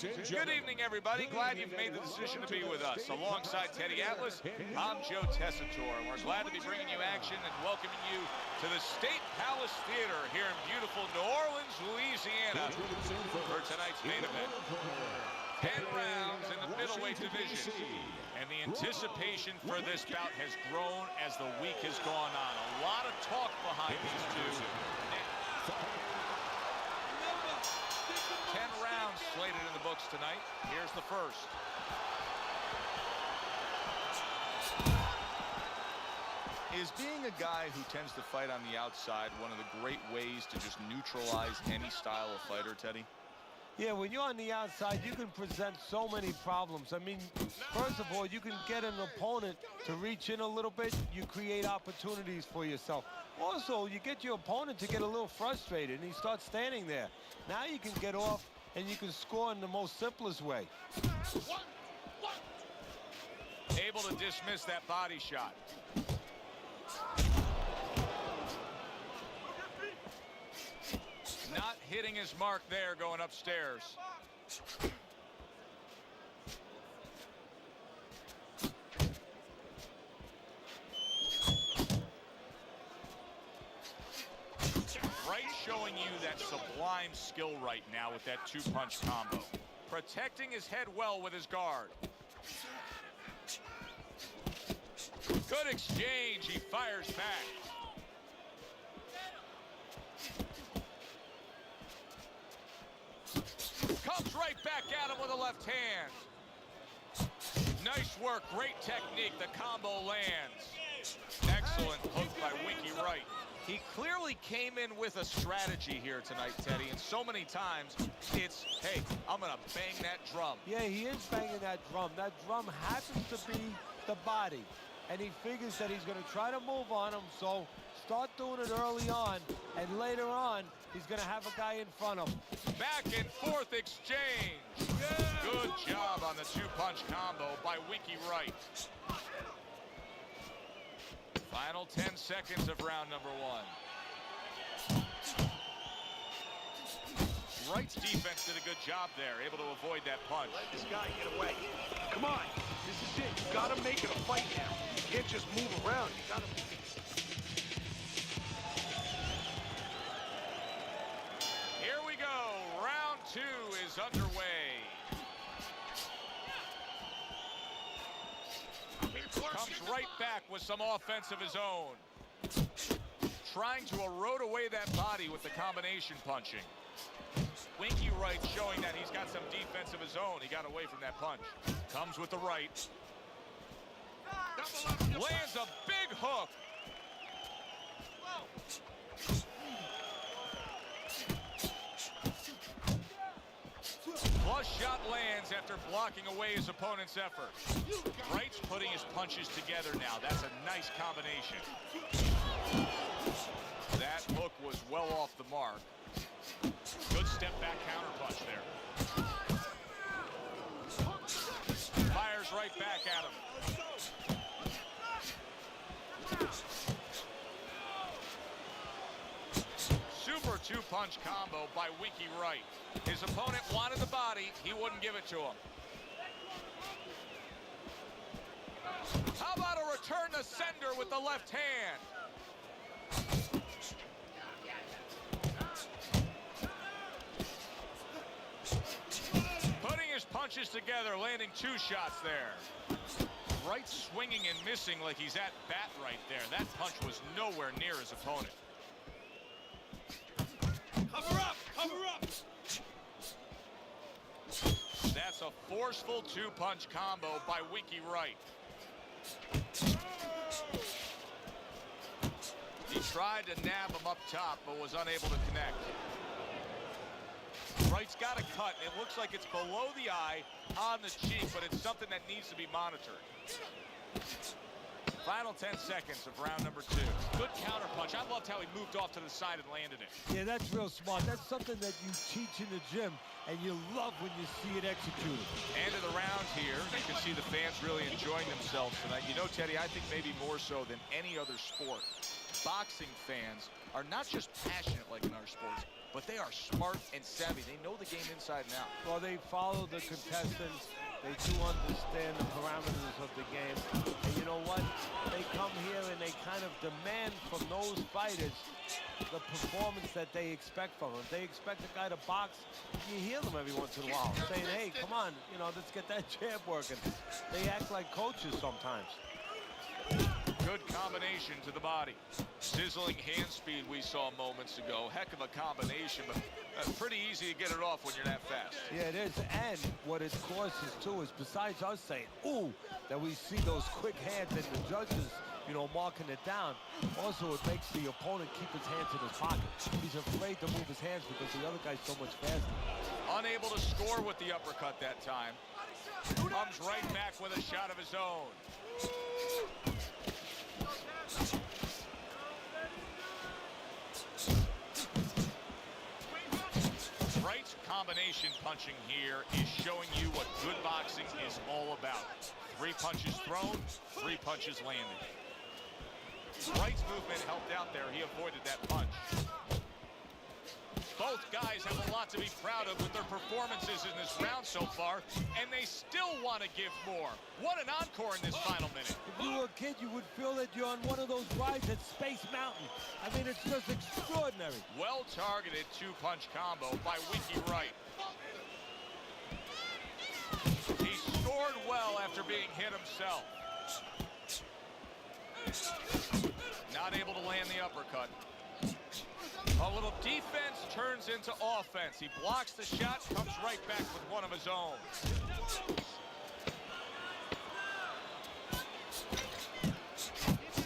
Good evening, everybody. Glad you've made the decision to be with us. Alongside Teddy Atlas, I'm Joe Tessitore, and we're glad to be bringing you action and welcoming you to the State Palace Theater here in beautiful New Orleans, Louisiana, for tonight's main event. 10 rounds in the middleweight division, and the anticipation for this bout has grown as the week has gone on. A lot of talk behind these two. 10 rounds slated in the books tonight. Here's the first. Is being a guy who tends to fight on the outside one of the great ways to just neutralize any style of fighter, Teddy? Yeah, when you're on the outside, you can present so many problems. I mean, first of all, you can get an opponent to reach in a little bit. You create opportunities for yourself. Also, you get your opponent to get a little frustrated, and he starts standing there. Now you can get off, and you can score in the most simplest way. Able to dismiss that body shot. Not hitting his mark there, going upstairs. Right, showing you that sublime skill right now with that two-punch combo. Protecting his head well with his guard. Good exchange, he fires back. Comes right back at him with a left hand. Nice work, great technique, the combo lands. Excellent hook by Winky Wright. He clearly came in with a strategy here tonight, Teddy, and so many times it's, hey, I'm gonna bang that drum. Yeah, he is banging that drum. That drum happens to be the body, and he figures that he's gonna try to move on him, so start doing it early on, and later on, he's gonna have a guy in front of him. Back and forth exchange. Good job on the two-punch combo by Winky Wright. Final 10 seconds of round number one. Wright's defense did a good job there, able to avoid that punch. Let this guy get away. Come on, this is it. You gotta make it a fight now. You can't just move around. You gotta. Here we go. Round two is underway. Comes right back with some offense of his own. Trying to erode away that body with the combination punching. Winky Wright showing that he's got some defense of his own. He got away from that punch. Comes with the right. Lands a big hook. Flush shot lands after blocking away his opponent's effort. Wright's putting his punches together now. That's a nice combination. That hook was well off the mark. Good step back counter punch there. Fires right back at him. Super two-punch combo by Winky Wright. His opponent wanted the body, he wouldn't give it to him. How about a return to sender with the left hand? Putting his punches together, landing two shots there. Wright swinging and missing like he's at bat right there. That punch was nowhere near his opponent. Cover up! Cover up! That's a forceful two-punch combo by Winky Wright. He tried to nab him up top, but was unable to connect. Wright's got a cut. It looks like it's below the eye, on the cheek, but it's something that needs to be monitored. Final 10 seconds of round number two. Good counter punch. I loved how he moved off to the side and landed it. Yeah, that's real smart. That's something that you teach in the gym, and you love when you see it executed. End of the round here. You can see the fans really enjoying themselves tonight. You know, Teddy, I think maybe more so than any other sport, boxing fans are not just passionate like in our sports, but they are smart and savvy. They know the game inside and out. Well, they follow the contestants. They do understand the parameters of the game. And you know what? They come here and they kind of demand from those fighters the performance that they expect from them. They expect a guy to box. You hear them every once in a while saying, hey, come on, you know, let's get that jab working. They act like coaches sometimes. Good combination to the body. Sizzling hand speed we saw moments ago. Heck of a combination, but pretty easy to get it off when you're that fast. Yeah, it is. And what it causes, too, is besides us saying, ooh, that we see those quick hands and the judges, you know, marking it down, also it makes the opponent keep his hands in his pocket. He's afraid to move his hands because the other guy's so much faster. Unable to score with the uppercut that time. Comes right back with a shot of his own. Wright's combination punching here is showing you what good boxing is all about. 3 punches thrown, 3 punches landed. Wright's movement helped out there. He avoided that punch. Both guys have a lot to be proud of with their performances in this round so far, and they still want to give more. What an encore in this final minute. If you were a kid, you would feel that you're on one of those rides at Space Mountain. I mean, it's just extraordinary. Well-targeted 2-punch combo by Winky Wright. He scored well after being hit himself. Not able to land the uppercut. A little defense turns into offense. He blocks the shot, comes right back with one of his own.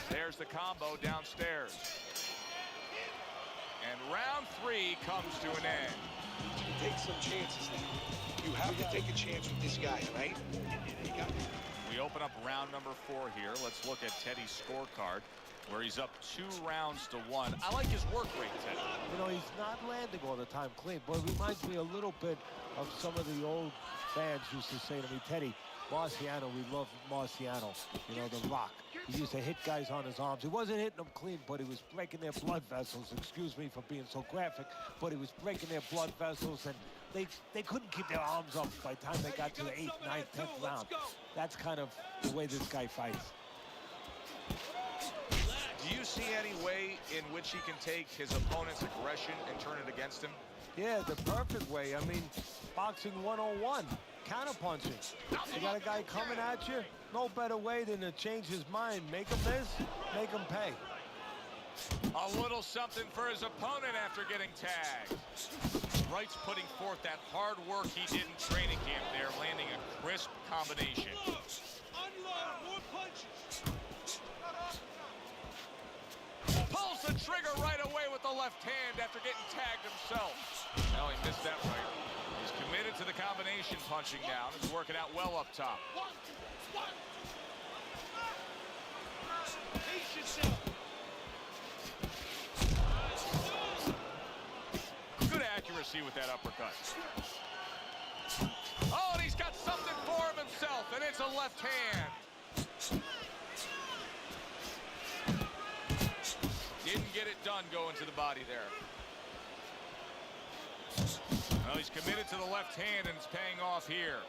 There's the combo downstairs. And round 3 comes to an end. Take some chances now. You have to take a chance with this guy, right? You got it. We open up round number 4 here. Let's look at Teddy's scorecard, where he's up 2 rounds to 1. I like his work rate, Teddy. You know, he's not landing all the time clean, but it reminds me a little bit of some of the old fans used to say to me, Teddy, Marciano, we love Marciano, you know, the Rock. He used to hit guys on his arms. He wasn't hitting them clean, but he was breaking their blood vessels. Excuse me for being so graphic, but he was breaking their blood vessels, and they couldn't keep their arms up by the time they got to the 8th, 9th, 10th round. That's kind of the way this guy fights. Do you see any way in which he can take his opponent's aggression and turn it against him? Yeah, the perfect way. I mean, boxing 101, counterpunching. You got a guy coming at you, no better way than to change his mind. Make him miss, make him pay. A little something for his opponent after getting tagged. Wright's putting forth that hard work he did in training camp there, landing a crisp combination. Unload more punches. Pulls the trigger right away with the left hand after getting tagged himself. No, he missed that right. He's committed to the combination punching now. It's working out well up top. Pace yourself. Good accuracy with that uppercut. Oh, and he's got something for him himself, and it's a left hand. Didn't get it done going to the body there. Well, he's committed to the left hand, and it's paying off here.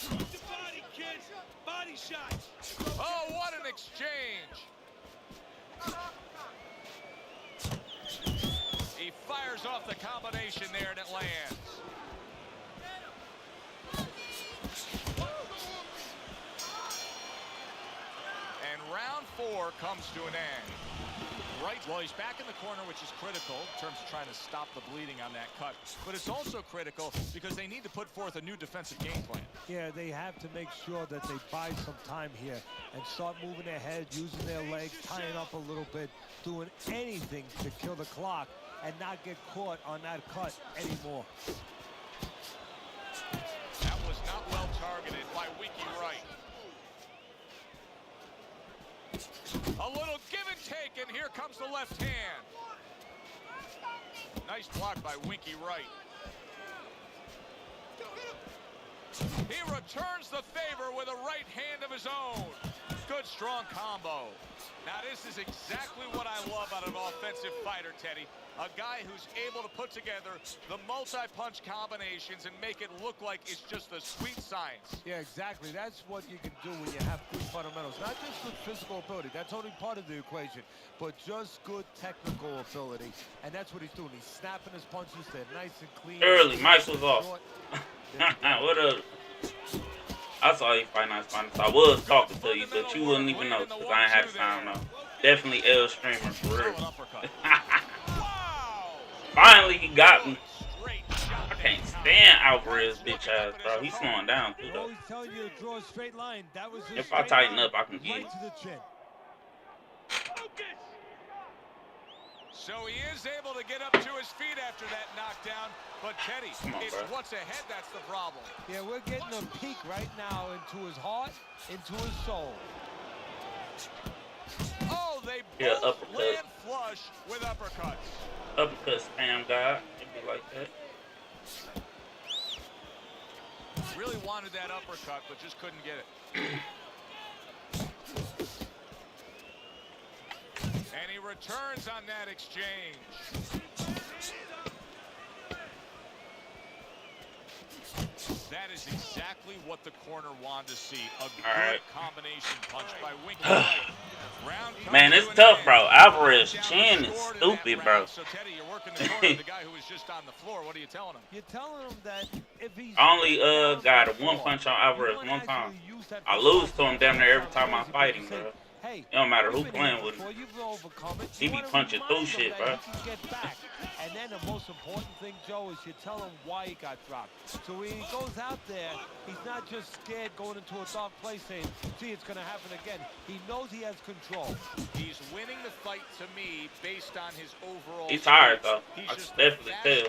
Drop the body, kid. Body shots. Oh, what an exchange. He fires off the combination there, and it lands. And round 4 comes to an end. Right, well, he's back in the corner, which is critical in terms of trying to stop the bleeding on that cut. But it's also critical because they need to put forth a new defensive game plan. Yeah, they have to make sure that they buy some time here and start moving their head, using their legs, tying up a little bit, doing anything to kill the clock and not get caught on that cut anymore. That was not well targeted by Winky Wright. A little give and take, and here comes the left hand. Nice block by Winky Wright. He returns the favor with a right hand of his own. Good, strong combo. Now, this is exactly what I love out of an offensive fighter, Teddy. A guy who's able to put together the multi-punch combinations and make it look like it's just a sweet science. Yeah, exactly. That's what you can do when you have good fundamentals. Not just good physical ability. That's only part of the equation. But just good technical ability. And that's what he's doing. He's snapping his punches. They're nice and clean. Early, Mike was off. What up? I saw you fight nice fighting. So I was talking to you, but you wouldn't even know because I ain't had time though. Definitely L streamer for real. Finally, he got me. I can't stand Alvarez, bitch ass, bro. He's slowing down too, though. If I tighten up, I can get it. So he is able to get up to his feet after that knockdown. But Teddy, it's what's ahead that's the problem. Yeah, we're getting a peek right now into his heart, into his soul. Oh, they both land flush with uppercuts. Uppercut spam guy. It'd be like that. Really wanted that uppercut, but just couldn't get it. And he returns on that exchange. That is exactly what the corner wanted to see. A good combination punch by Winky. Man, it's tough, bro. Alvarez's chin is stupid, bro. So Teddy, you're working the corner of the guy who was just on the floor. What are you telling him? You're telling him that if he's I only got a one punch on Alvarez one time. I lose to him damn near every time I fight him, bro. Hey, it don't matter who playing with him. He be punching through shit, bro. And then the most important thing, Joe, is you tell him why he got dropped. So when he goes out there, he's not just scared going into a dark place saying, gee, it's going to happen again. He knows he has control. He's winning the fight to me based on his overall. He's tired, though. He's I just definitely tell.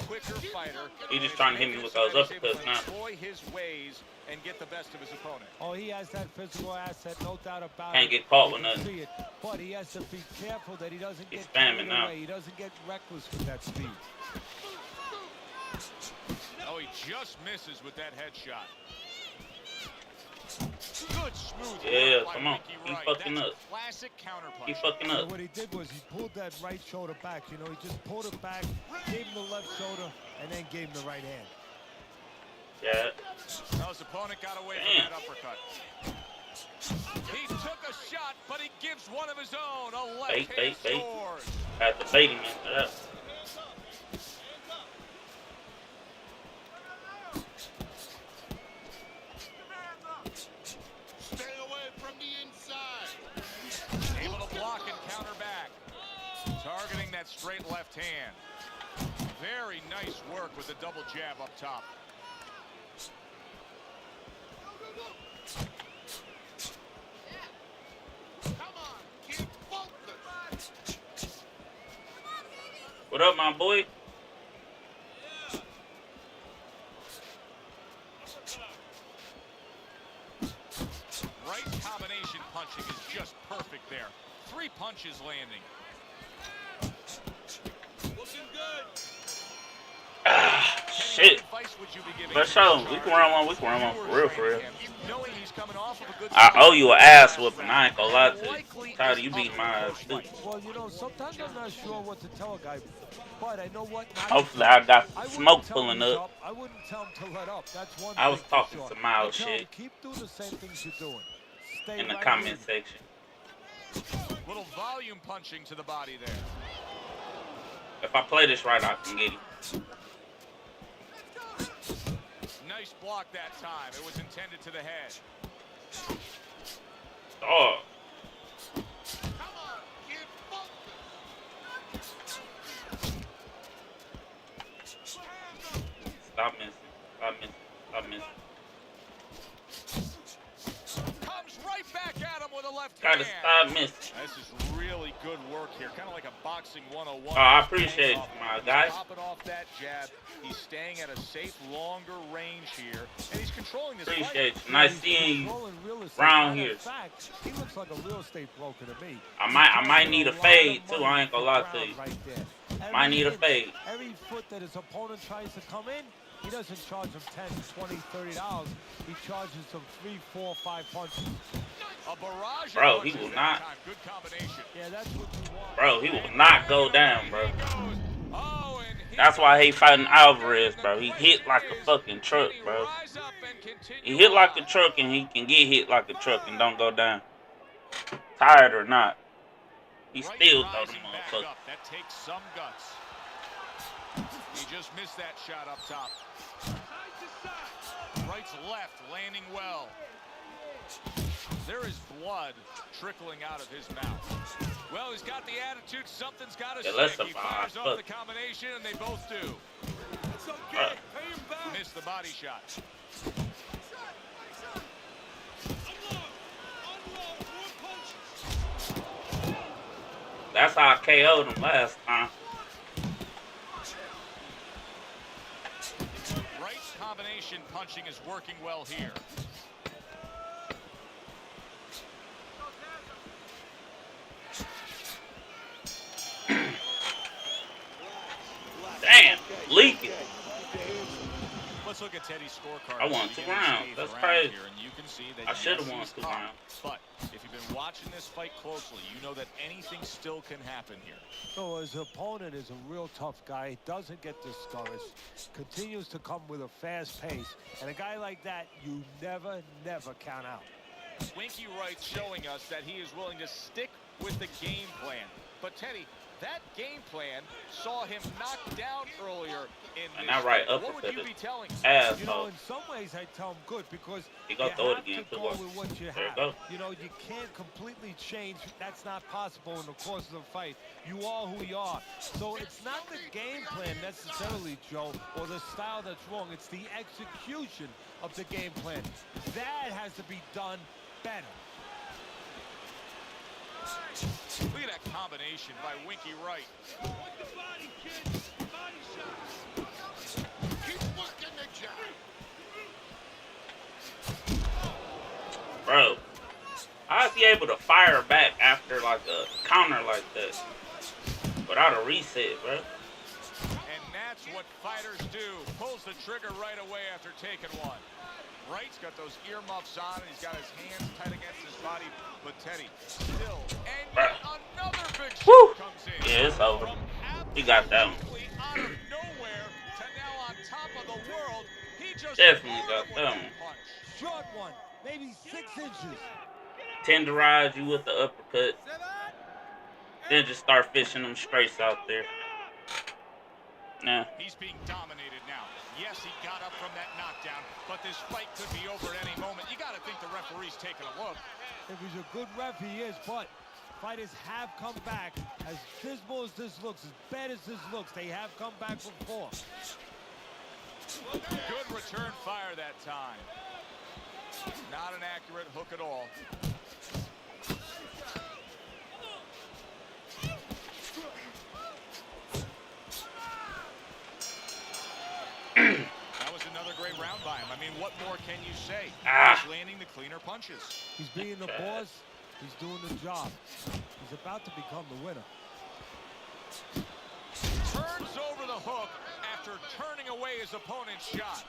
Quicker fighter. He's just trying to hit me with those uppercuts now. Enjoy his ways and get the best of his opponent. Oh, he has that physical asset, no doubt about it. Can't get caught with nothing. But he has to be careful that he doesn't He's get spamming now. away. He doesn't get reckless with that speed. Oh, he just misses with that headshot. Good smooth. Yeah, come on. Keep fucking up. Classic counterpunch. Keep fucking up. So what he did was he pulled that right shoulder back. You know, he just pulled it back, gave him the left shoulder, and then gave him the right hand. Yeah. Now his opponent got away from that uppercut. He took a shot, but he gives one of his own. A left hand sword. Had to bait him into that. Stay away from the inside. Able to block and counter back. Targeting that straight left hand. Very nice work with the double jab up top. What up, my boy? Right combination punching is just perfect there. 3 punches landing. Looking good. Ah, shit. Let's show him. We can run one. We can run one for real, for real. I owe you an ass whooping. I ain't gonna lie to you. I'm tired of you beating my ass too. Well, you know, sometimes I'm not sure what to tell a guy, but I know what. Hopefully, I got smoke pulling up. I wouldn't tell him to let up. That's one. I was talking some mild shit. Keep doing the same things you're doing. Stay in the comment section. Little volume punching to the body there. If I play this right, I can get him. Nice block that time. It was intended to the head. Oh. Come on, kid, Stop missing. Stop missing. Stop missing. Comes right back at him with a left hand. Gotta stop missing. This is really good work here. Kind of like a boxing 101. Oh, I appreciate it, my guy. Popping off that jab. He's staying at a safe, longer range here. And he's controlling this appreciate fight. you. Nice seeing you around here. He looks like a real estate broker to me. I might need a fade too. I ain't gonna lie to you. Might need a fade. Every foot that his opponent tries to come in, he doesn't charge them 10, 20, $30. He charges them 3, 4, 5 punches. A barrage of Bro, he punches will that not. time. Good combination. Yeah, that's what you want. Bro, he will not go down, bro. Oh, and That's why I hate fighting Alvarez, bro. He hit like a fucking truck, bro. He hit like a truck and he can get hit like a truck and don't go down. Tired or not. He still throw the motherfucker. That takes some guts. He just missed that shot up top. Right to left, landing well. There is blood trickling out of his mouth. Well, he's got the attitude. Something's got to stick. He fires off the combination, and they both do. It's okay. Pay him back. Missed the body shot. That's how I KO'd him last time. Right combination punching is working well here. Damn, leaking. Let's look at Teddy's scorecard. I won 2 rounds. That's crazy. Here, and you can see that I should have won 2 rounds. But if you've been watching this fight closely, you know that anything still can happen here. So his opponent is a real tough guy. Doesn't get discouraged. Continues to come with a fast pace. And a guy like that, you never count out. Winky Wright showing us that he is willing to stick with the game plan. But Teddy, that game plan saw him knocked down earlier in this. And that right fight. up What would you be telling him? Asshole. You know, in some ways, I tell him good because You you go throw it have again, to too. go with what you There you have. go. You know, you can't completely change. That's not possible in the course of the fight. You are who you are. So it's not the game plan necessarily, Joe, or the style that's wrong. It's the execution of the game plan. That has to be done better. Look at that combination by Winky Wright. Work the body, kid. Body shots. Keep working the job. Bro, how is he able to fire back after like a counter like that without a reset, bro? And that's what fighters do. Pulls the trigger right away after taking one. Wright's got those earmuffs on, and he's got his hands tight against his body. But Teddy, still, and yet another big shot comes in. Yeah, it's over. From He got that one. absolutely out of nowhere to now on top of the world. He just Definitely got with that that one. punch. Short one, maybe 6 inches. Tenderize you with the uppercut. Then just start fishing them straights out there. Nah. He's being dominated now. Yes, he got up from that knockdown, but this fight could be over at any moment. You got to think the referee's taking a look. If he's a good ref, he is, but fighters have come back. As dismal as this looks, as bad as this looks, they have come back before. Good return fire that time. Not an accurate hook at all. That was another great round by him. I mean, what more can you say? He's landing the cleaner punches. He's being the boss. He's doing the job. He's about to become the winner. Turns over the hook after turning away his opponent's shot.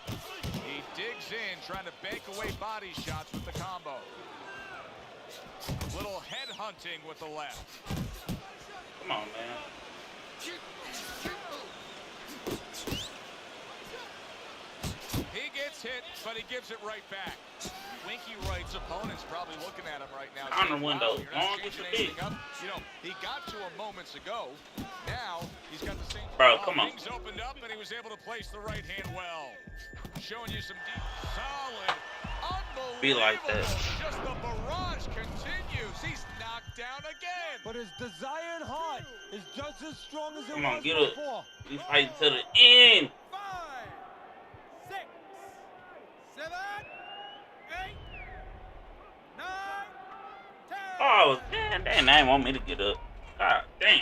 He digs in, trying to bank away body shots with the combo. Little head hunting with the left. Come on, man. He gets hit, but he gives it right back. Winky Wright's opponent's probably looking at him right now. Counter saying, window. wow, you're not Long as changing you anything up. You know, he got to him moments ago. Now he's got the same. Bro, come on. Things opened up, and he was able to place the right hand well. Showing you some deep, solid, unbelievable. Be like that. Just the barrage continues. He's knocked down again. But his desire and heart is just as strong as it Come on, was get up. before. We fighting to the end. 5, 6, 7, 8, 9, 10. Oh, damn, they didn't want me to get up. God damn.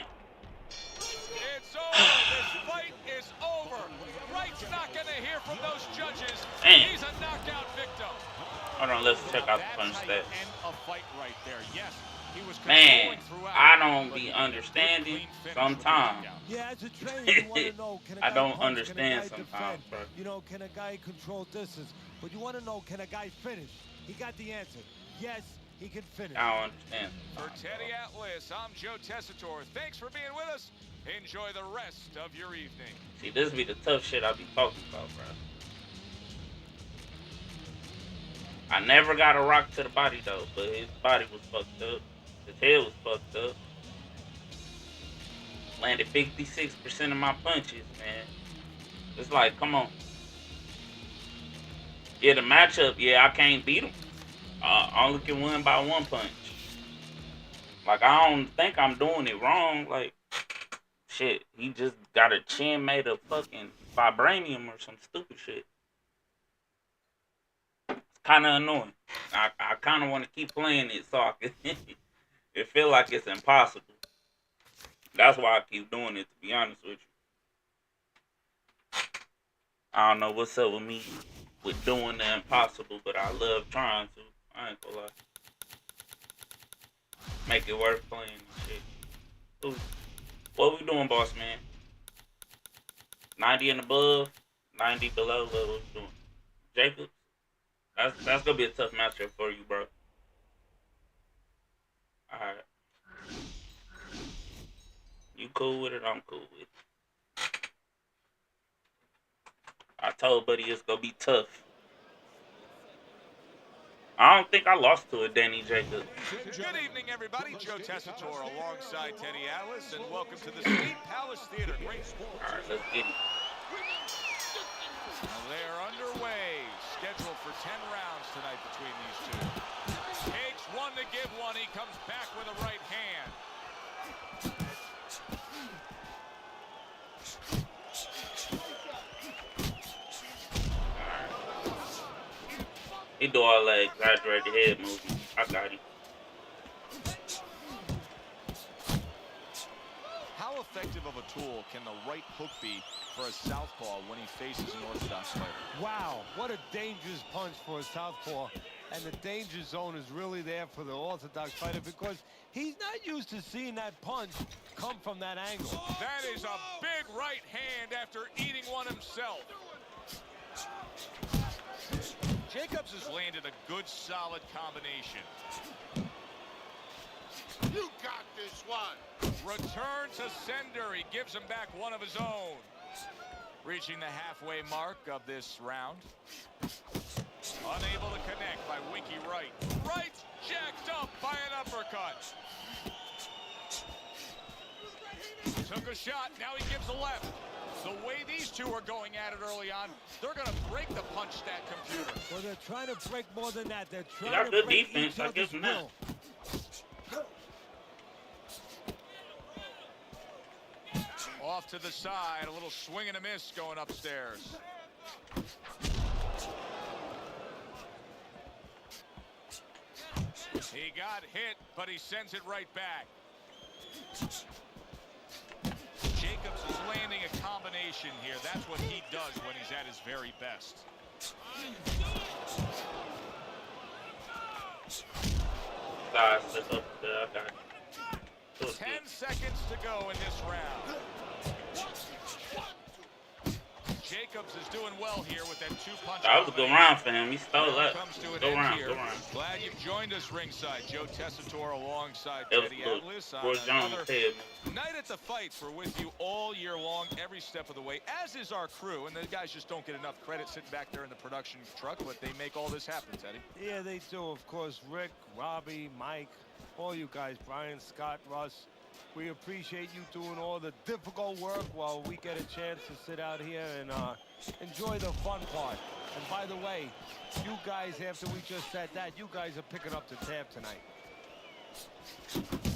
It's over. This fight is over. Wright's not going to hear from those judges. Damn. He's a knockout victim. Hold on, let's check out the That's punch how you stats. end a fight right there. Yes, Man, I don't be understanding sometimes. Yeah, as a trainer, you want to know, can a guy I don't punch, understand can a guy sometimes, defend? bro. You know, can a guy control distance? But you want to know, can a guy finish? He got the answer. Yes, he can finish. I don't understand. For Teddy Atlas, I'm Joe Tessitore. Thanks for being with us. Enjoy the rest of your evening. See, this be the tough shit I be talking about, bro. I never got a rock to the body, though, but his body was fucked up. His head was fucked up. Landed 56% of my punches, man. It's like, come on. Yeah, the matchup, yeah, I can't beat him. I only can win by one punch. Like, I don't think I'm doing it wrong. Like, shit, he just got a chin made of fucking vibranium or some stupid shit. It's kind of annoying. I kind of want to keep playing it so I can... It feel like it's impossible. That's why I keep doing it, to be honest with you. I don't know what's up with me with doing the impossible, but I love trying to. I ain't gonna lie. Make it worth playing and shit. Ooh. What we doing, boss man? 90 and above, 90 below, what we doing? Jacobs? That's gonna be a tough matchup for you, bro. Alright. You cool with it? I'm cool with it. I told Buddy it's gonna be tough. I don't think I lost to a Danny Jacobs. Good evening, everybody. Joe Tessitore alongside Teddy Atlas, and welcome to the State Palace Theater. Great sport. All right, let's get it. They're underway. Scheduled for 10 rounds tonight between these two. Takes one to give one. He comes back with a right hand. He do all that exaggerated head movement. I got him. How effective of a tool can the right hook be for a southpaw when he faces an orthodox fighter? Wow, what a dangerous punch for a southpaw. And the danger zone is really there for the orthodox fighter because he's not used to seeing that punch come from that angle. That is a big right hand after eating one himself. Jacobs has landed a good, solid combination. You got this one. Return to sender. He gives him back one of his own. Reaching the halfway mark of this round. Unable to connect by Winky right. Right jacked up by an uppercut. Took a shot. Now he gives a left. The way these two are going at it early on, they're going to break the punch stat computer. Well, they're trying to break more than that. They're trying got to good break defense, each I other's give him that. will. Off to the side, a little swing and a miss going upstairs. He got hit, but he sends it right back. Jacobs is landing a combination here. That's what he does when he's at his very best. Side slip up there. I got it. 10 seconds to go in this round. Jacobs is doing well here with that two-punch. That was a good round for him. He stole that. Go round. Glad you've joined us ringside. Joe Tessitore alongside That was Teddy good. Atlas. Roy Jones' head. Night at the Fights. We're with you all year long, every step of the way, as is our crew. And the guys just don't get enough credit sitting back there in the production truck, but they make all this happen, Teddy. Yeah, they do. Of course, Rick, Robbie, Mike, all you guys, Brian, Scott, Russ. We appreciate you doing all the difficult work while we get a chance to sit out here and enjoy the fun part. And by the way, you guys, after we just said that, you guys are picking up the tab tonight.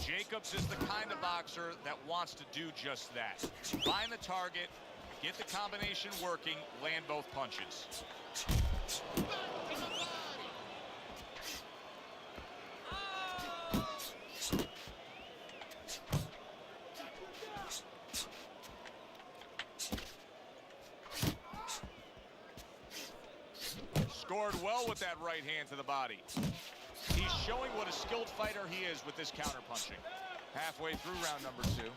Jacobs is the kind of boxer that wants to do just that. Find the target, get the combination working, land both punches. Scored well with that right hand to the body. He he's showing what a skilled fighter he is with this counterpunching. Halfway through round number 2.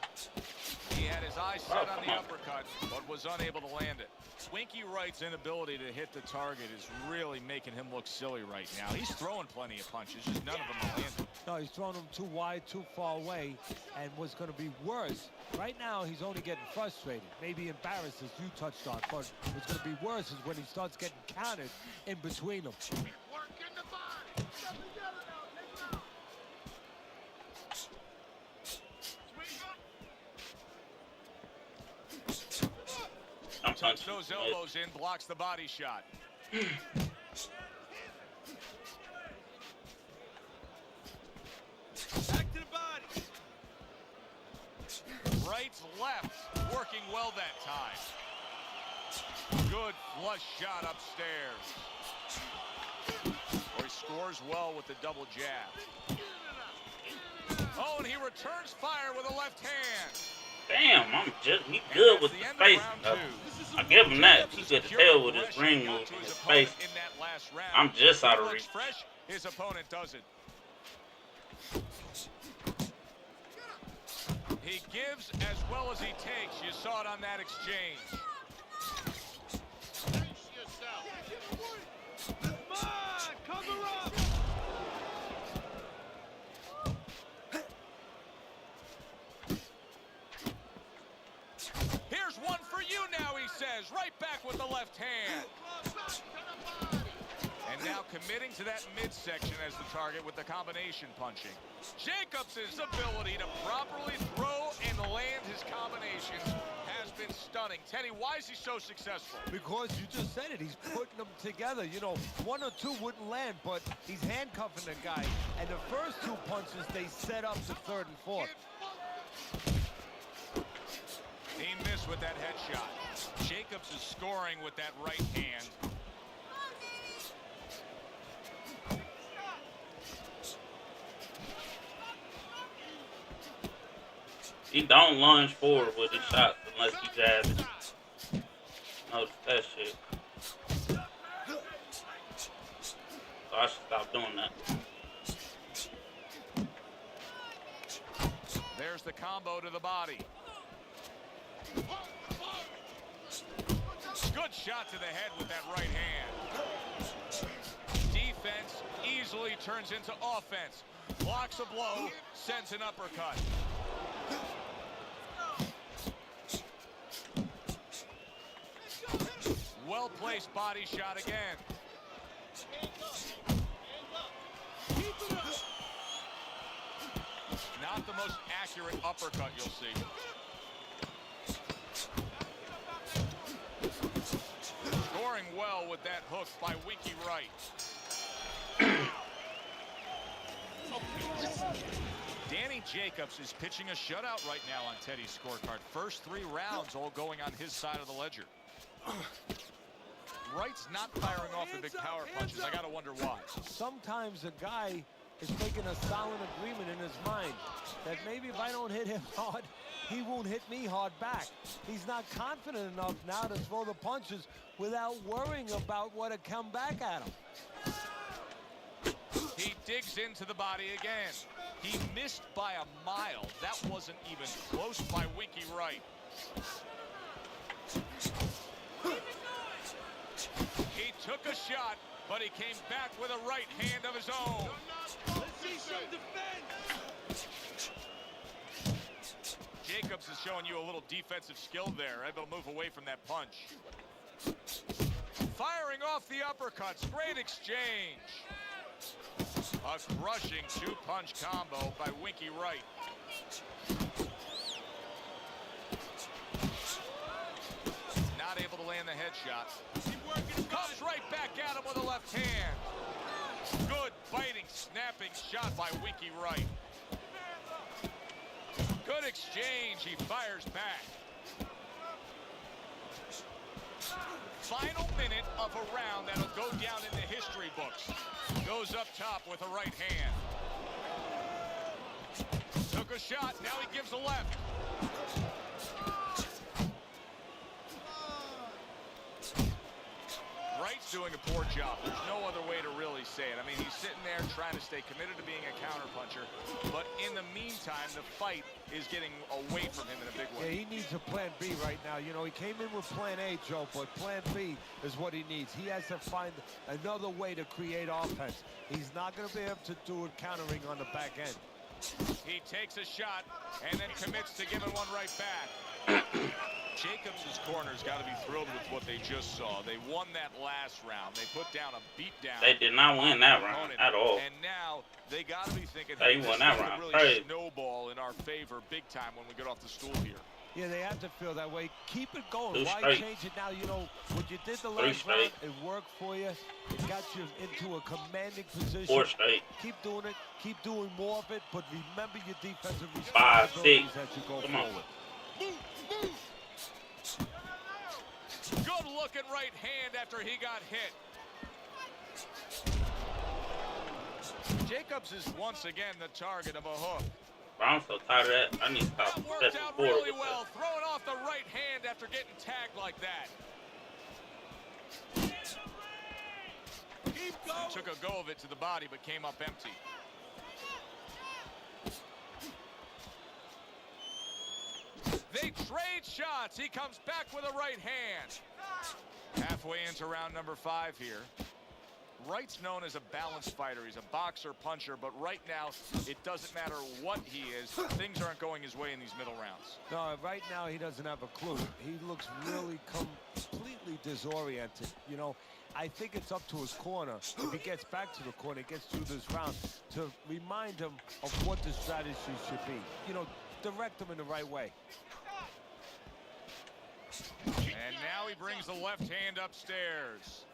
He had his eyes set on the uppercut, but was unable to land it. Winky Wright's inability to hit the target is really making him look silly right now. He's throwing plenty of punches, just none of them are landing. No, he's throwing them too wide, too far away, and what's going to be worse, right now he's only getting frustrated, maybe embarrassed, as you touched on, but what's going to be worse is when he starts getting countered in between them. Work in the body. Step together now. Take him out. Tucks those elbows in, blocks the body shot. Back to the body. Wright's left, working well that time. Good flush shot upstairs. Or he scores well with the double jab. Oh, and he returns fire with a left hand. Damn, he good with the face. I give him that. He good to tell with his ring move in his face. I'm just out of reach. Fresh, his opponent doesn't. He gives as well as he takes. You saw it on that exchange. Brace yourself. Come on, cover up. Here's one for you now, he says. Right back with the left hand. And now committing to that midsection as the target with the combination punching. Jacobs' ability to properly throw and land his combinations has been stunning. Teddy, why is he so successful? Because you just said it, he's putting them together. You know, 1 or 2 wouldn't land, but he's handcuffing the guy. And the first 2 punches, they set up the 3rd and 4th. He missed with that headshot. Jacobs is scoring with that right hand. He don't lunge forward with his shots unless he jabs it. Notice that shit. So I should stop doing that. There's the combo to the body. Good shot to the head with that right hand. Defense easily turns into offense. Blocks a blow, sends an uppercut. Well-placed body shot again. Not the most accurate uppercut you'll see. Scoring well with that hook by Winky Wright. Danny Jacobs is pitching a shutout right now on Teddy's scorecard. First 3 rounds all going on his side of the ledger. Wright's not firing off the big power punches. I gotta wonder why. Sometimes a guy is making a silent agreement in his mind that maybe if I don't hit him hard, he won't hit me hard back. He's not confident enough now to throw the punches without worrying about what had come back at him. He digs into the body again. He missed by a mile. That wasn't even close by Winky Wright. He took a shot, but he came back with a right hand of his own. Let's see some defense. Jacobs is showing you a little defensive skill there, able to move away from that punch. Firing off the uppercuts, great exchange. A crushing 2-punch combo by Winky Wright. Not able to land the headshot. Comes right back at him with a left hand. Good biting, snapping shot by Winky Wright. Good exchange, he fires back. Final minute of a round that'll go down in the history books. Goes up top with a right hand. Took a shot, now he gives a left. Wright's doing a poor job. There's no other way to really say it. I mean, he's sitting there trying to stay committed to being a counterpuncher, but in the meantime, the fight is getting away from him in a big way. Yeah, he needs a plan B right now. You know, he came in with plan A, Joe, but plan B is what he needs. He has to find another way to create offense. He's not going to be able to do it countering on the back end. He takes a shot and then commits to giving one right back. Jacobs' corner's got to be thrilled with what they just saw. They won that last round. They put down a beatdown. They did not win that round at all. And now they got to be thinking, they hey, won this that could round. really snowball in our favor big time when we get off the stool here. Yeah, they have to feel that way. Keep it going. Two Why straight. change it now? You know, what you did the last round, it worked for you. It got you into a commanding position. 4 straight. Keep doing it. Keep doing more of it. But remember your defensive 5, 6. responsibilities as you go Come on. forward. Good looking right hand after he got hit. Jacobs is once again the target of a hook. I'm so tired of that. I need to stop. That worked out really well, throwing off the right hand after getting tagged like that. He took a go of it to the body, but came up empty. They trade shots. He comes back with a right hand. Halfway into round number 5 here. Wright's known as a balanced fighter. He's a boxer, puncher, but right now it doesn't matter what he is. Things aren't going his way in these middle rounds. No, right now he doesn't have a clue. He looks really completely disoriented. You know, I think it's up to his corner. If he gets back to the corner, he gets through this round, to remind him of what the strategy should be. You know, direct him in the right way. And now he brings the left hand upstairs.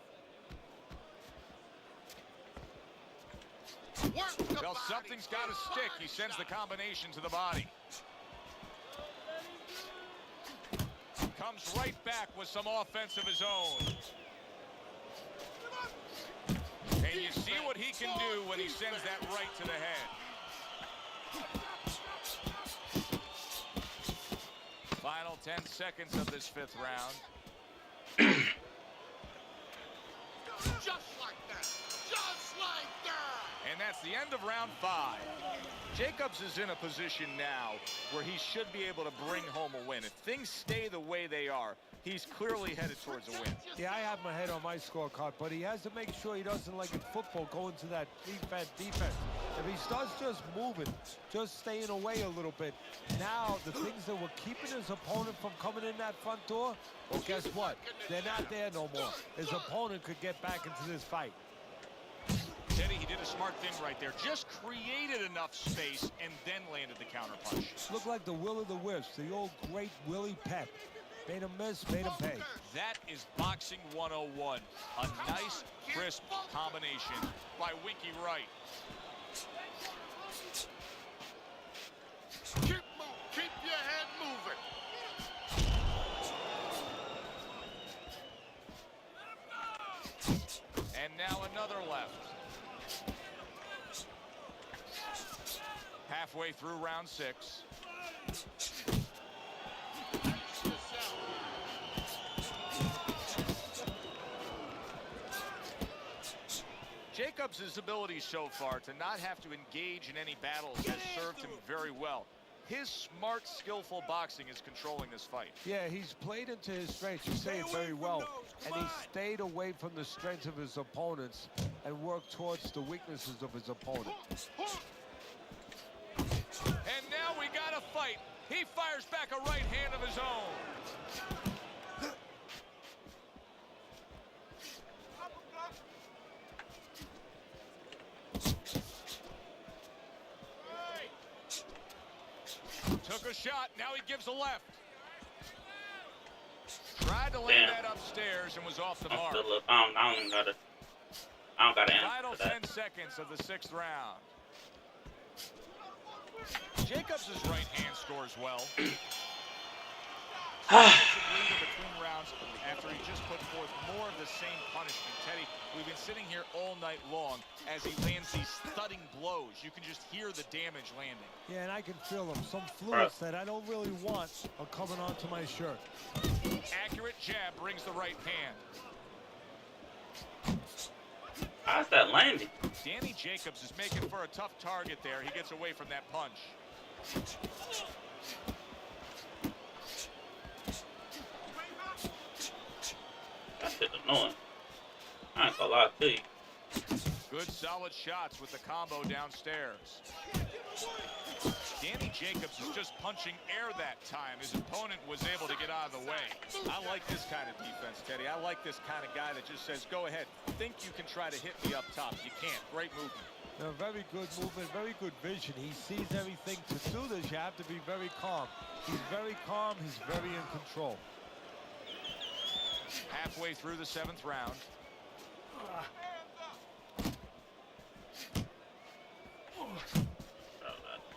Well, something's got to stick. He sends the combination to the body. Comes right back with some offense of his own. And you see what he can do when he sends that right to the head. Final 10 seconds of this 5th round. Just like that. Just like that. And that's the end of round 5. Jacobs is in a position now where he should be able to bring home a win. If things stay the way they are, he's clearly headed towards a win. Yeah, I have my head on my scorecard, but he has to make sure he doesn't, like in football, go into that defense. If he starts just moving, just staying away a little bit, now the things that were keeping his opponent from coming in that front door, well, guess what? They're not there no more. His opponent could get back into this fight. Teddy, he did a smart thing right there. Just created enough space and then landed the counterpunch. Looked like the will of the wisps, the old great Willie Pep. Made him miss, made him pay. That is boxing 101. A nice, crisp combination by Winky Wright. Keep your head moving. And now another left. Halfway through round 6. Jacobs' ability so far to not have to engage in any battles has served him very well. His smart, skillful boxing is controlling this fight. Yeah, he's played into his strengths. You say it very well. And he stayed away from the strengths of his opponents and worked towards the weaknesses of his opponent. And now we got a fight. He fires back a right hand of his own. Took a shot. Now he gives a left. Tried to land that upstairs and was off the mark. I don't got it. I don't got to answer Final for that. 10 seconds of the 6th round. Jacobs' right hand scores well. Between rounds after he just put forth more of the same punishment. Teddy, we've been sitting here all night long as he lands these thudding blows. You can just hear the damage landing. Yeah, and I can feel them. Some fluids that I don't really want are coming onto my shirt. Accurate jab brings the right hand. How's that landing? Danny Jacobs is making for a tough target there. He gets away from that punch. That shit annoying. I ain't gonna lie to you. Good solid shots with the combo downstairs. Danny Jacobs is just punching air that time. His opponent was able to get out of the way. I like this kind of defense, Teddy. I like this kind of guy that just says, go ahead, think you can try to hit me up top. You can't. Great movement. Very good movement, very good vision. He sees everything. To do this, you have to be very calm. He's very calm. He's very in control. Halfway through the 7th round.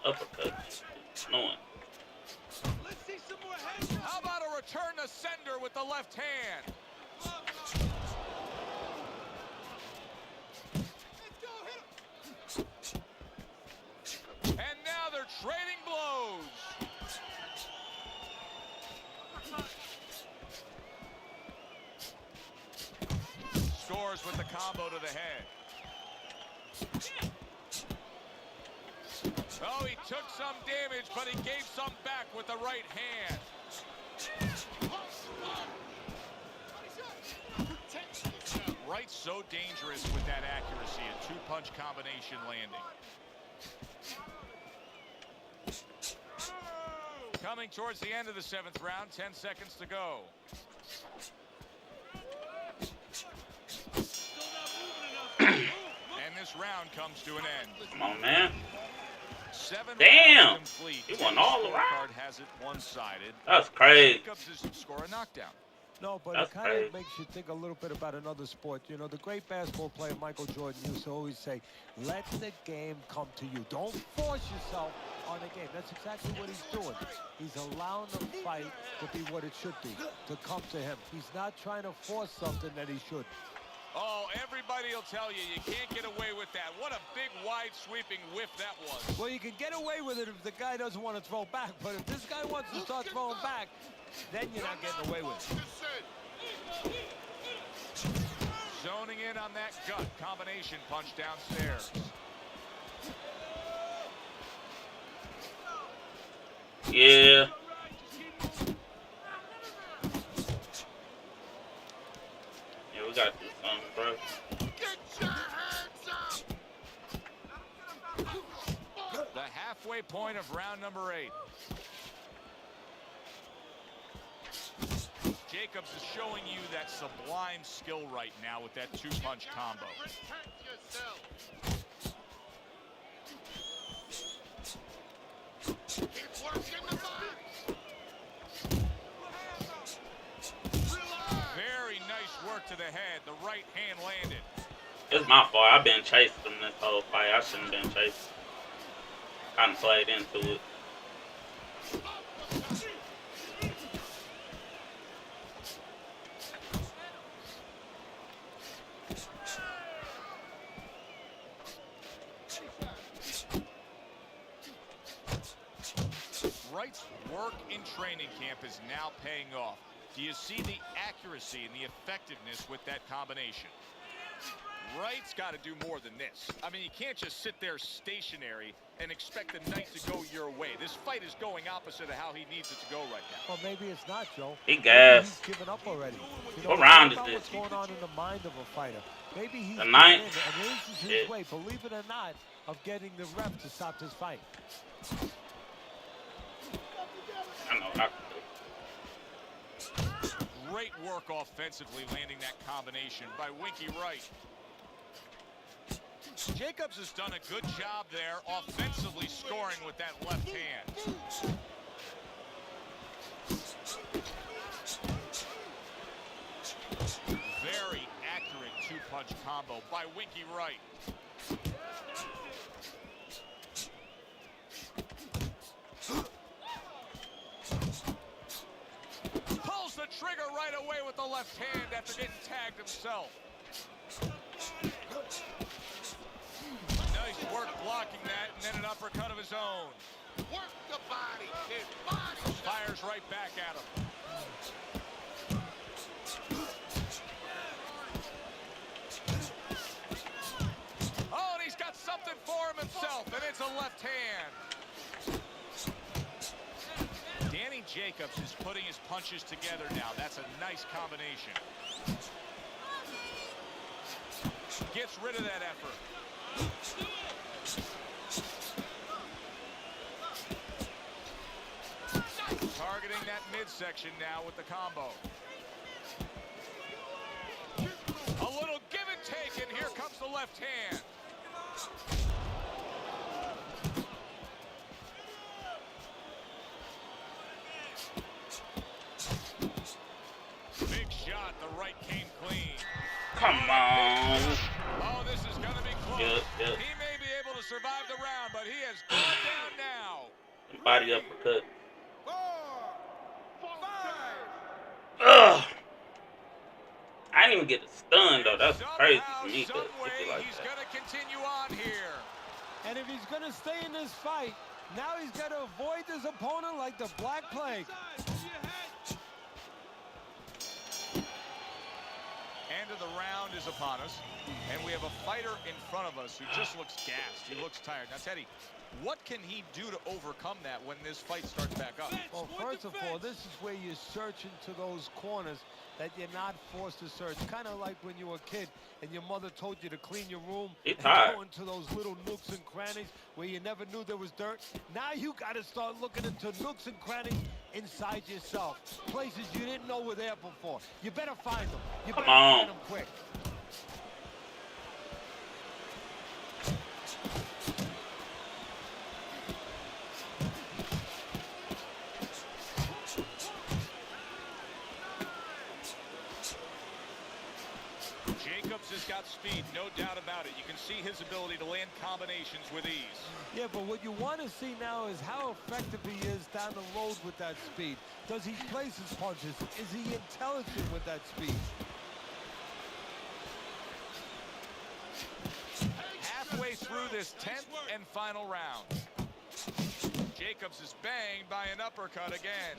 Uppercut. Annoying. Let's see some more heads. How about a return to sender with the left hand? And now they're trading blows. Scores with the combo to the head. Oh, he took some damage, but he gave some back with the right hand. Right, so dangerous with that accuracy. A two-punch combination landing. Coming towards the end of the 7th round, 10 seconds to go. And this round comes to an end. Come on, man. 7 Damn. rounds complete. He won all around. Scorecard has it one-sided. That's crazy. Jacobs is to score a knockdown. No, but That's it kind crazy. of makes you think a little bit about another sport. You know, the great basketball player Michael Jordan used to always say, let the game come to you. Don't force yourself on the game. That's exactly what he's doing. He's allowing the fight to be what it should be, to come to him. He's not trying to force something that he should. Oh, everybody will tell you, you can't get away with that. What a big, wide, sweeping whiff that was. Well, you can get away with it if the guy doesn't want to throw back, but if this guy wants to start throwing back, then you're not getting away with it. Zoning in on that gut combination punch downstairs. Yeah. Yeah, we gotta do something, bro. Get your hands up! The halfway point of round number 8. Jacobs is showing you that sublime skill right now with that two-punch combo. Protect yourself. Keep working the box. Very nice work to the head. The right hand landed. It's my fault. I've been chasing them this whole fight. I shouldn't have been chasing. Kind of played into it. Wright's work in training camp is now paying off. Do you see the accuracy and the effectiveness with that combination? Wright's got to do more than this. I mean, you can't just sit there stationary and expect the night to go your way. This fight is going opposite of how he needs it to go right now. Well, maybe it's not, Joe. He Maybe gassed. he's given up already. You know, What round think is about this? what's going on in the mind of a fighter. Maybe he's The given ninth? in, and this is his Yeah. way, believe it or not, of getting the ref to stop this fight. I know. I Great work offensively landing that combination by Winky Wright. Jacobs has done a good job there offensively scoring with that left hand. Very accurate two-punch combo by Winky Wright. Pulls the trigger right away with the left hand after getting tagged himself. Nice work blocking that, and then an uppercut of his own. Work the body. His body. Fires right back at him. left hand. Danny Jacobs is putting his punches together now. That's a nice combination. Gets rid of that effort. Targeting that midsection now with the combo. A little give and take, and here comes the left hand. Big shot, the right came clean. Come on. Oh, this is going to be close. Yep. He may be able to survive the round, but he has gone down now. Body uppercut. 4, 5. Ugh. I didn't even get a stun though. That's crazy Somehow, for me to some hit way, it like he's that. going to continue on here. And if he's going to stay in this fight, now he's got to avoid this opponent like the Black Plague. End of the round is upon us, and we have a fighter in front of us who just looks gassed. He looks tired. Now, Teddy, what can he do to overcome that when this fight starts back up? Well, first of all, this is where you search into those corners that you're not forced to search. Kind of like when you were a kid and your mother told you to clean your room and go into those little nooks and crannies where you never knew there was dirt. Now you got to start looking into nooks and crannies inside yourself, places you didn't know were there before. You better find them. You better find them quick. Jacobs has got speed, no doubt about it. You can see his ability to land combinations with ease. Yeah, but what you want to see now is how effective he is down the road with that speed. Does he place his punches? Is he intelligent with that speed? Halfway through this 10th and final round. Jacobs is banged by an uppercut again.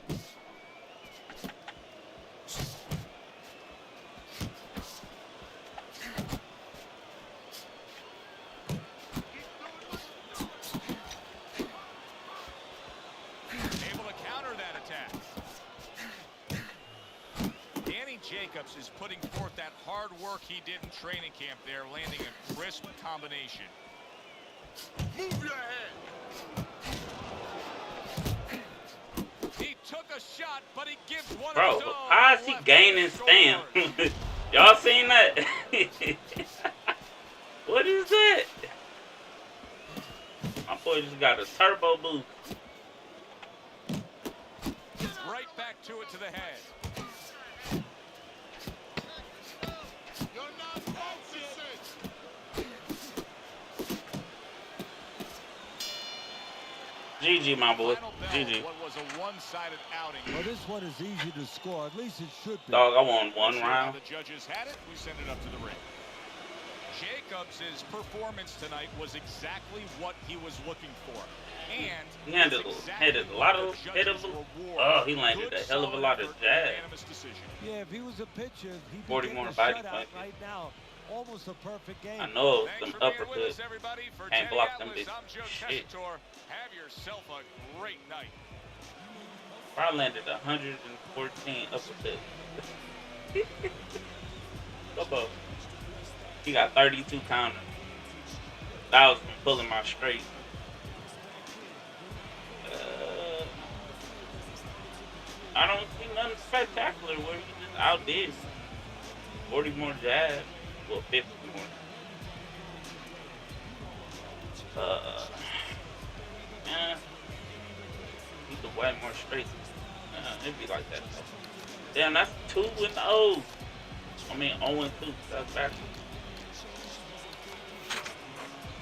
Jacobs is putting forth that hard work he did in training camp there, landing a crisp combination. Move your head. He took a shot, but he gives one of his own. How is he gaining stamp? Y'all seen that? What is that? My boy just got a turbo boost. Right back to it to the head. GG, my boy. GG. What was a one-sided outing. Well, this one is easy to score. At least it should be. Dog, I won one round. The judges had it. We send it up to the ring. Jacobs' performance tonight was exactly what he was looking for. And he had a lot of hit of. Oh, he landed a hell of a lot of jabs. Yeah, if he was a pitcher, he'd be 40 getting more a body shutout punches. right now. Almost a perfect game. I know Thanks some for being with uppercuts. us, everybody. For Can't Teddy block them Atlas, bitches. I'm Joe Shit. Tessitore. Have yourself a great night. I landed 114 uppercuts. Bobo. He got 32 counters. That was from pulling my straight. I don't see nothing spectacular where he just outdid me. 40 more jabs. Well, 50 more. Yeah. He's a way more straight. It'd be like that. Damn, that's 2 and 0. I mean, 0 and 2. That's backwards.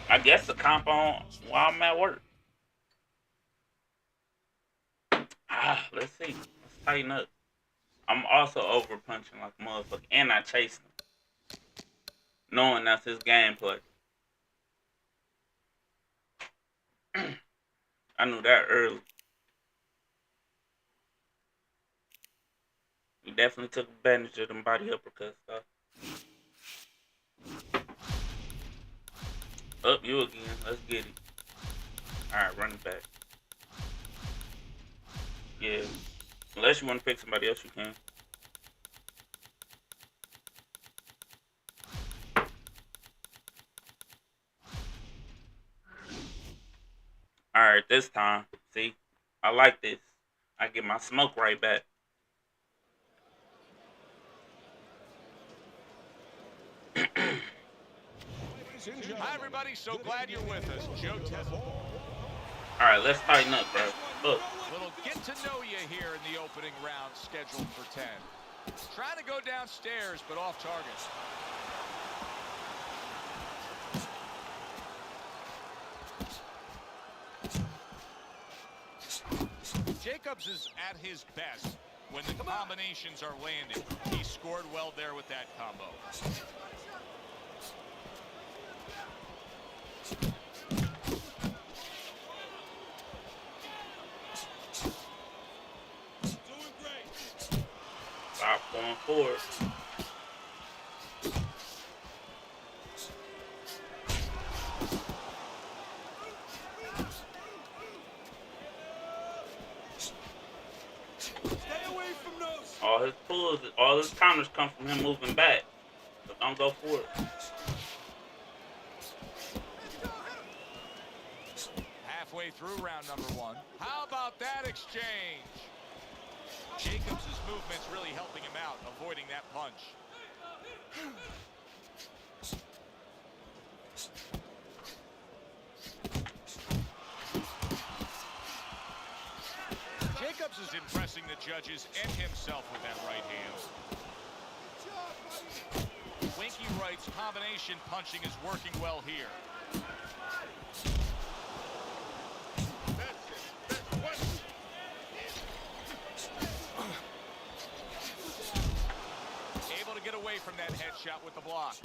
I guess the comp on while I'm at work. Let's see. Let's tighten up. I'm also over punching like a motherfucker, and I chase him, knowing that's his gameplay. I knew that early. We definitely took advantage of them body uppercuts, though. Up you again. Let's get it. Alright, running back. Yeah. Unless you want to pick somebody else, you can. Alright, this time. See? I like this. I get my smoke right back. Hi, everybody. So glad you're with us. Joe Tessel. Alright, let's tighten up, bro. Look. Little get to know you here in the opening round scheduled for 10. Trying to go downstairs, but off target. Jacobs is at his best when the combinations are landing. He scored well there with that combo. Doing great. Stop going forward. All his counters come from him moving back. So don't go forward. Halfway through round number 1. How about that exchange? Jacobs' movement's really helping him out, avoiding that punch. Jacobs is impressing the judges and himself with that right hand. Winky Wright's combination punching is working well here. Able to get away from that headshot with the block.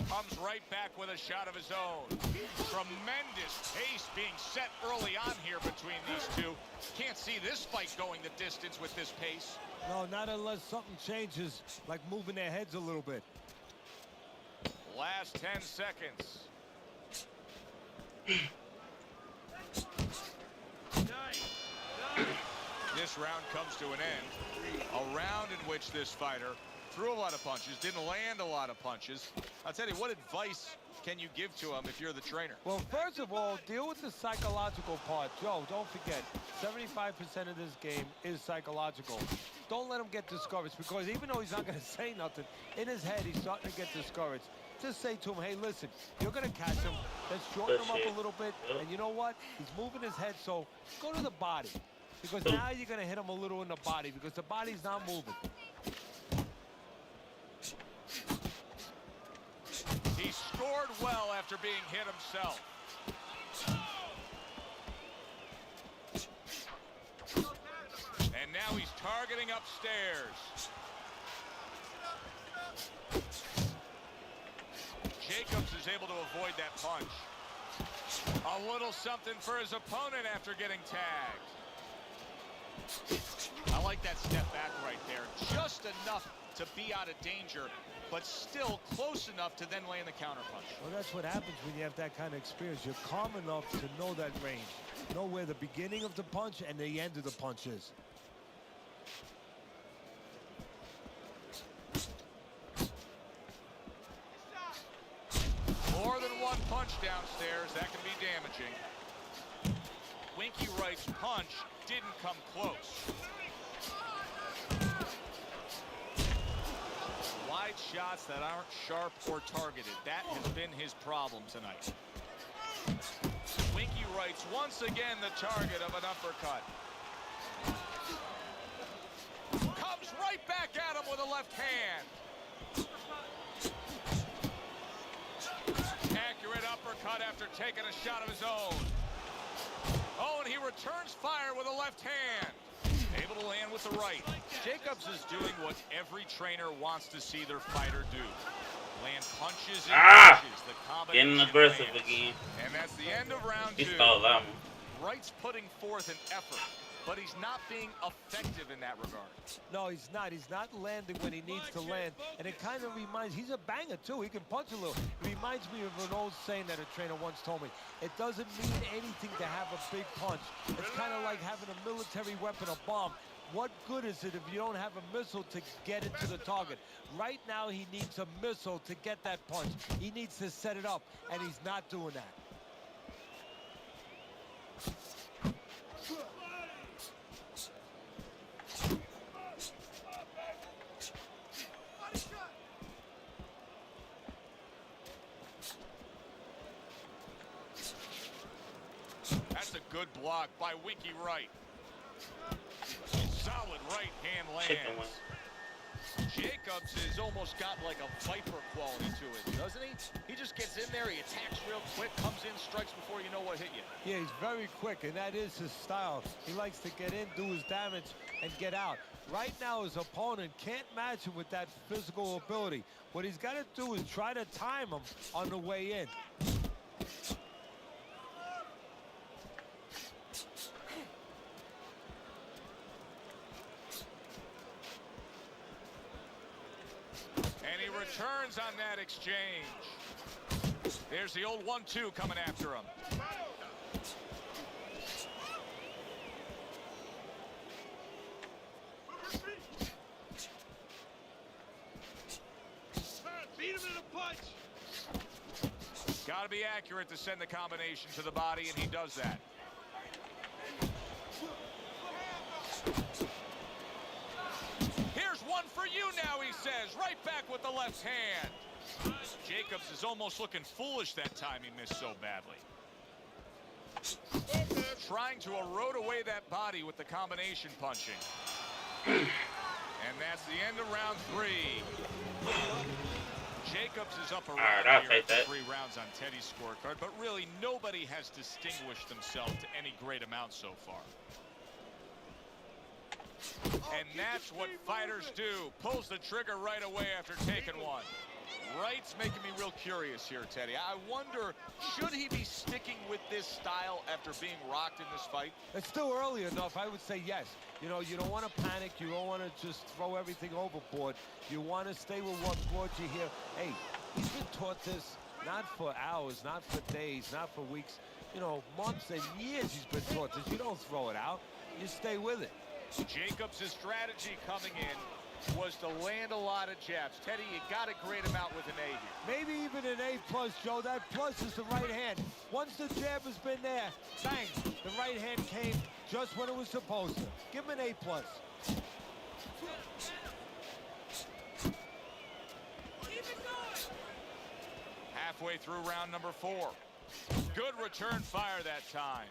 Comes right back with a shot of his own. Tremendous pace being set early on here between these two. Can't see this fight going the distance with this pace. No, not unless something changes, like moving their heads a little bit. Last 10 seconds. This round comes to an end. A round in which this fighter threw a lot of punches, didn't land a lot of punches. I'll tell you, what advice can you give to him if you're the trainer? Well, first of all, deal with the psychological part. Joe, don't forget, 75% of this game is psychological. Don't let him get discouraged, because even though he's not going to say nothing, in his head, he's starting to get discouraged. Just say to him, hey, listen, you're going to catch him. Let's shorten him up a little bit. And you know what? He's moving his head, so go to the body. Because now you're going to hit him a little in the body, because the body's not moving. He scored well after being hit himself. And now he's targeting upstairs. Jacobs is able to avoid that punch. A little something for his opponent after getting tagged. I like that step back right there. Just enough to be out of danger, but still close enough to then land the counterpunch. Well, that's what happens when you have that kind of experience. You're calm enough to know that range. Know where the beginning of the punch and the end of the punch is. More than one punch downstairs. That can be damaging. Winky Wright's punch didn't come close. Wide shots that aren't sharp or targeted. That has been his problem tonight. Winky Wright's once again the target of an uppercut. Comes right back at him with a left hand. Accurate uppercut after taking a shot of his own. Oh, and he returns fire with a left hand. Able to land with the right. Jacobs is doing what every trainer wants to see their fighter do. Land punches and punches. The combination getting aggressive lands. again. And that's the end of round 2. He stole that one. Wright's putting forth an effort. but he's not being effective in that regard. No, he's not. He's not landing when he needs to land. And it kind of reminds, he's a banger too. He can punch a little. It reminds me of an old saying that a trainer once told me. It doesn't mean anything to have a big punch. It's kind of like having a military weapon, a bomb. What good is it if you don't have a missile to get it to the target? Right now, he needs a missile to get that punch. He needs to set it up, and he's not doing that. That's a good block by Winky Wright. Solid right hand lands. Jacobs has almost got like a Viper quality to it, doesn't he? He just gets in there, he attacks real quick, comes in, strikes before you know what hit you. Yeah, he's very quick, and that is his style. He likes to get in, do his damage, and get out. Right now, his opponent can't match him with that physical ability. What he's got to do is try to time him on the way in. Turns on that exchange. There's the old 1-2 coming after him. Beat him in a punch. Got to be accurate to send the combination to the body, and he does that. For you now, he says, right back with the left hand. Jacobs is almost looking foolish that time he missed so badly. Trying to erode away that body with the combination punching. And that's the end of round 3. Jacobs is up around here after 3 rounds on Teddy's scorecard, but really nobody has distinguished themselves to any great amount so far. And that's what fighters do. Pulls the trigger right away after taking one. Wright's making me real curious here, Teddy. I wonder, should he be sticking with this style after being rocked in this fight? It's still early enough. I would say yes. You know, you don't want to panic. You don't want to just throw everything overboard. You want to stay with what brought you here. Hey, he's been taught this not for hours, not for days, not for weeks. You know, months and years he's been taught this. You don't throw it out. You stay with it. Jacobs' strategy coming in was to land a lot of jabs. Teddy, you got to grade him out with an A here. Maybe even an A+, Joe. That plus is the right hand. Once the jab has been there, bang, the right hand came just when it was supposed to. Give him an A+. Halfway through round number 4. Good return fire that time.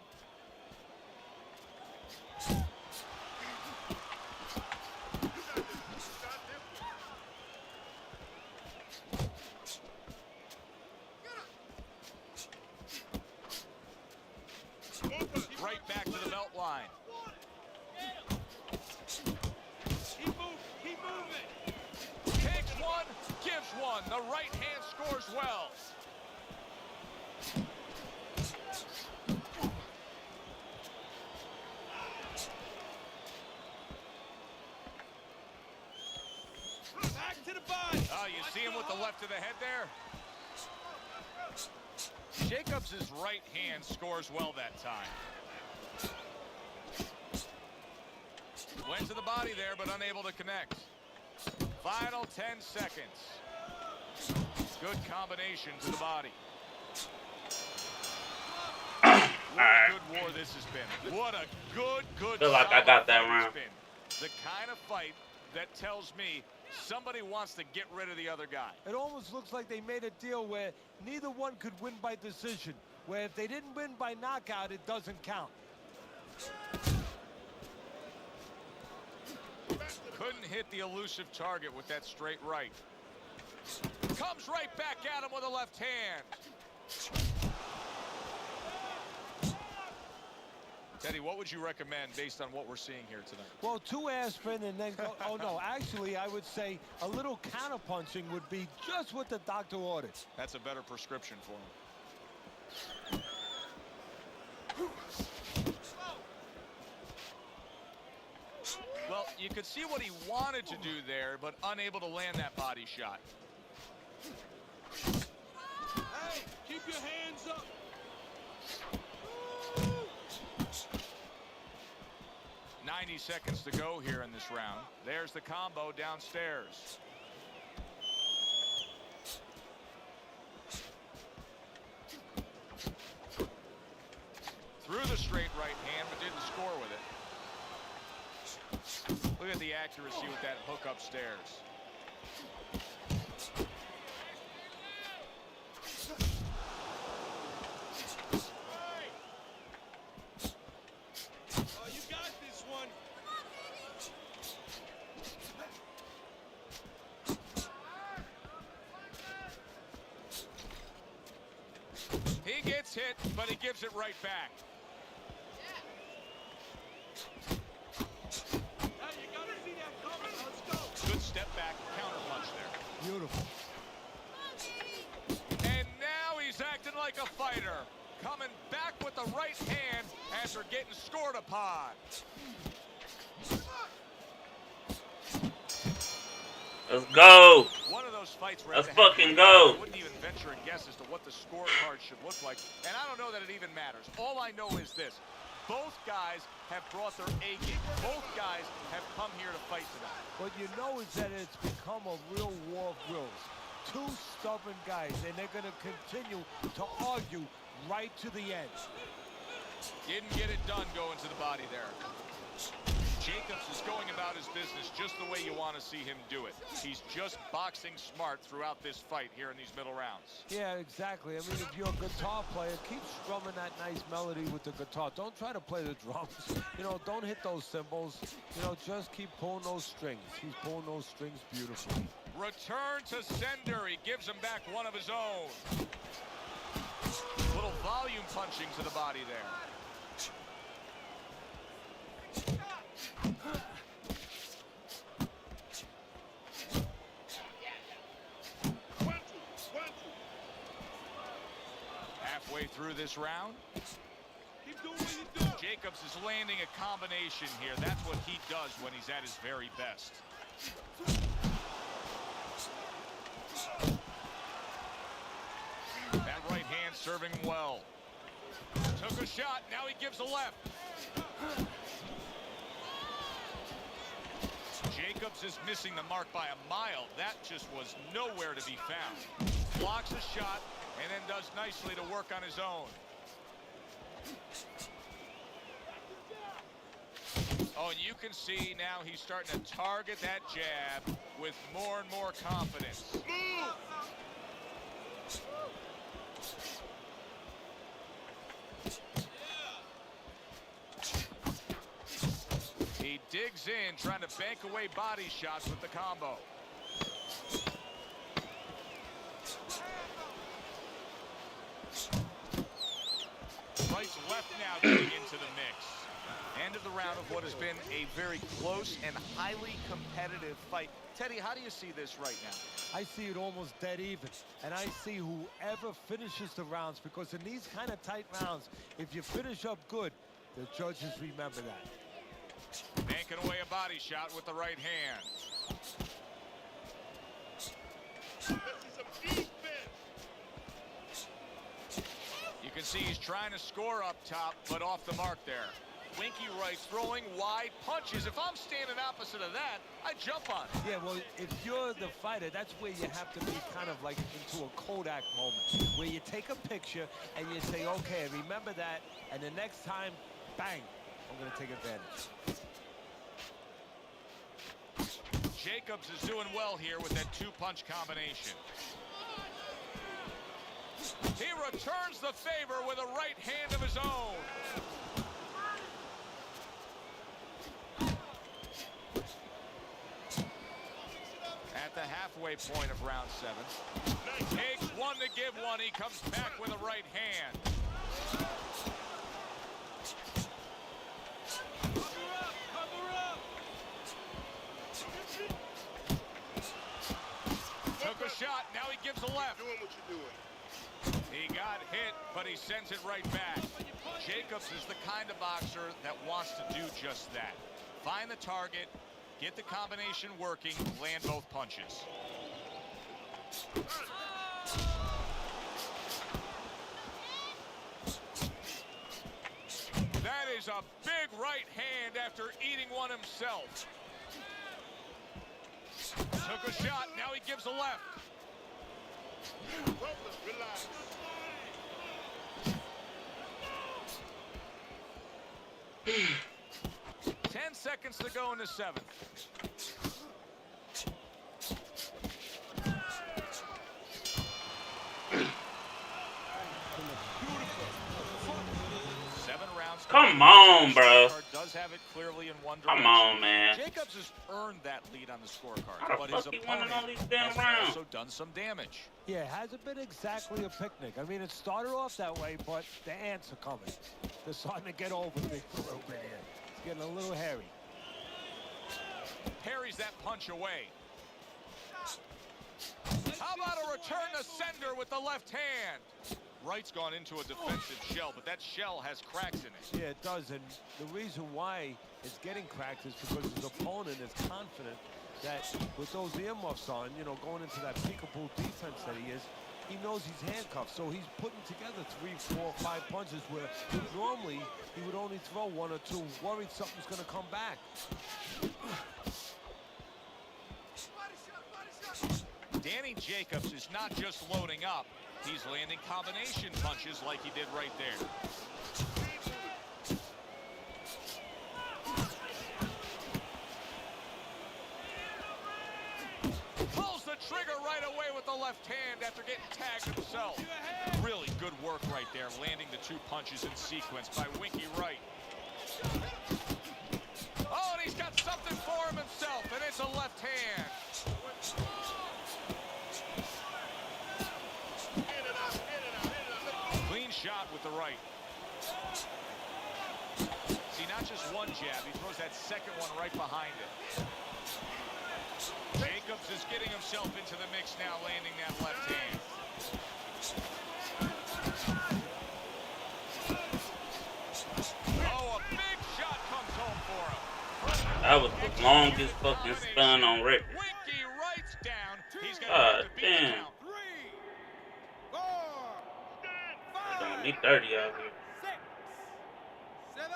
Right back to the belt line. Keep moving. Takes one, gives one. The right hand scores well. Back to the body. Oh, you see him with the left of the head there? Jacobs' right hand scores well that time. Went to the body there, but unable to connect. Final 10 seconds. Good combination to the body. What a good war this has been. What a good Feel like I got that round. The kind of fight that tells me somebody wants to get rid of the other guy. It almost looks like they made a deal where neither one could win by decision, where if they didn't win by knockout, it doesn't count. Couldn't hit the elusive target with that straight right. Comes right back at him with a left hand. Teddy, what would you recommend based on what we're seeing here tonight? Well, 2 aspirin and then go. Oh, no, actually, I would say a little counterpunching would be just what the doctor ordered. That's a better prescription for him. You could see what he wanted to do there, but unable to land that body shot. Hey, keep your hands up. 90 seconds to go here in this round. There's the combo downstairs. Threw the straight right hand, but didn't score with it. Look at the accuracy with that hook upstairs. Oh, you got this one. He gets hit, but he gives it right back. Hey, you gotta see that coming. Let's go. Good step back counter punch there. Beautiful. And now he's acting like a fighter. Coming back with the right hand after getting scored upon. Let's go. One of those fights where Let's fucking go. I wouldn't even venture a guess as to what the scorecard should look like. And I don't know that it even matters. All I know is this. Both guys have brought their A game. Both guys have come here to fight tonight. What you know is that it's become a real war of wills. Two stubborn guys, and they're going to continue to argue right to the end. Didn't get it done going to the body there. Jacobs is going about his business just the way you want to see him do it. He's just boxing smart throughout this fight here in these middle rounds. Yeah, exactly. I mean, if you're a guitar player, keep strumming that nice melody with the guitar. Don't try to play the drums. You know, don't hit those cymbals. You know, just keep pulling those strings. He's pulling those strings beautifully. Return to sender. He gives him back one of his own. Little volume punching to the body there. Halfway through this round. Keep doing what you do. Jacobs is landing a combination here. That's what he does when he's at his very best. That right hand serving well. Took a shot, now he gives a left. Jacobs is missing the mark by a mile. That just was nowhere to be found. Blocks a shot and then does nicely to work on his own. Oh, and you can see now he's starting to target that jab with more and more confidence. He digs in, trying to bank away body shots with the combo. Right's left now getting into the mix. End of the round of what has been a very close and highly competitive fight. Teddy, how do you see this right now? I see it almost dead even, and I see whoever finishes the rounds, because in these kind of tight rounds, if you finish up good, the judges remember that. Banking away a body shot with the right hand. You can see he's trying to score up top, but off the mark there. Winky right throwing wide punches. If I'm standing opposite of that, I jump on it. Yeah, well, if you're the fighter, that's where you have to be kind of like into a Kodak moment, where you take a picture and you say, okay, remember that, and the next time, bang, I'm going to take advantage. Jacobs is doing well here with that two-punch combination. He returns the favor with a right hand of his own. At the halfway point of round 7. Takes one to give one. He comes back with a right hand. Took a shot. Now he gives a left. Doing what you're doing. He got hit, but he sends it right back. Jacobs is the kind of boxer that wants to do just that. Find the target, Get the combination working, land both punches. That is a big right hand after eating one himself. Took a shot, now he gives a left. Relax. 10 seconds to go in the 7th. 7 rounds. Come on, bro. Does have it clearly in one Come direction. on, man. Jacobs has earned that lead on the scorecard, How the but his fuck he winning opponent all these damn has rounds? also done some damage. Yeah, it hasn't been exactly a picnic. I mean, it started off that way, but the ants are coming. They're starting to get over things a little bit here. It's getting a little hairy. Parries that punch away. How about a return to sender with the left hand? Right's gone into a defensive shell, but that shell has cracks in it. Yeah, it does, and the reason why it's getting cracked is because his opponent is confident that with those earmuffs on, you know, going into that peekaboo defense that he is, he knows he's handcuffed, so he's putting together 3, 4, 5 punches where normally he would only throw 1 or 2, worried something's going to come back. Danny Jacobs is not just loading up, he's landing combination punches like he did right there. Pulls the trigger right away with the left hand after getting tagged himself. Really good work right there, landing the 2 punches in sequence by Winky Wright. Oh, and he's got something for him himself, and it's a left hand. Clean shot with the right. See, not just one jab, he throws that second one right behind it. Jacobs is getting himself into the mix now, landing that left hand. Oh, a big shot comes home for him. That was the longest fucking stun on record. Winky Wright's down. He's going to God have to beat the damn. count. 3, 4, They're doing 5, me 30 out here. 6, 7.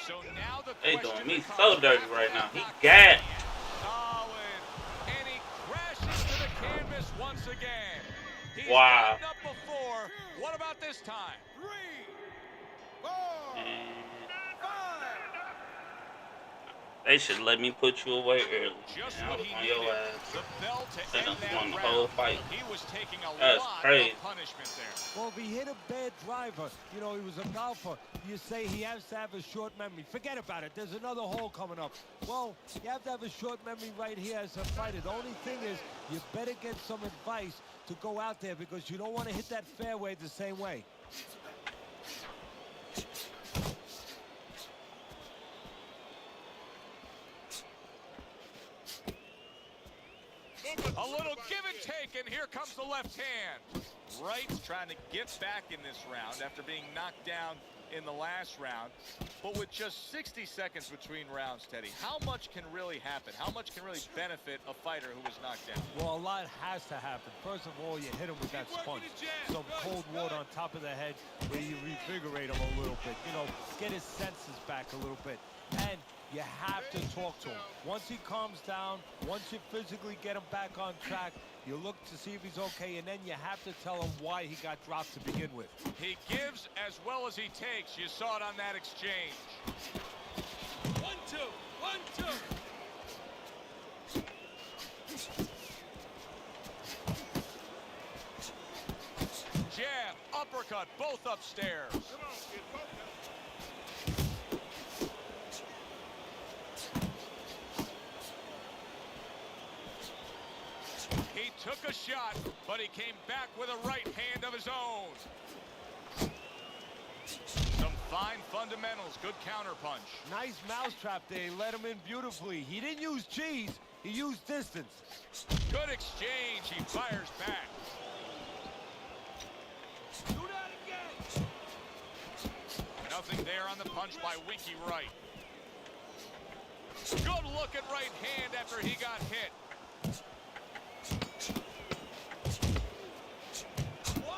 So now the They question doing me becomes so dirty after right that now. He knockout, got. solid. And he crashes to the canvas once again. He's Wow. gotten up before. What about this time? 3, 4, Man, 5. they should let me put you away early. Just Man, I what was he on needed. your ass. The bell to They end done that won the round. whole fight. He was taking a That's lot crazy. of punishment there. Well, if he hit a bad driver, you know, he was a golfer, you say he has to have a short memory. Forget about it. There's another hole coming up. Well, you have to have a short memory right here as a fighter. The only thing is you better get some advice to go out there because you don't want to hit that fairway the same way. A little give and take, and here comes the left hand. Wright's trying to get back in this round after being knocked down in the last round. But with just 60 seconds between rounds, Teddy, how much can really happen? How much can really benefit a fighter who was knocked down? Well, a lot has to happen. First of all, you hit him with that sponge. Some cold water on top of the head where you revigorate him a little bit. You know, get his senses back a little bit. And you have to talk to him. Once he calms down, once you physically get him back on track, you look to see if he's okay, and then you have to tell him why he got dropped to begin with. He gives as well as he takes. You saw it on that exchange. 1, 2, 1, 2. Jab, uppercut, both upstairs. Come on, kid, focus. He took a shot, but he came back with a right hand of his own. Some fine fundamentals, good counterpunch. Nice mousetrap there. He let him in beautifully. He didn't use cheese. He used distance. Good exchange. He fires back. Do that again. Nothing there on the punch by Winky Wright. Good looking right hand after he got hit.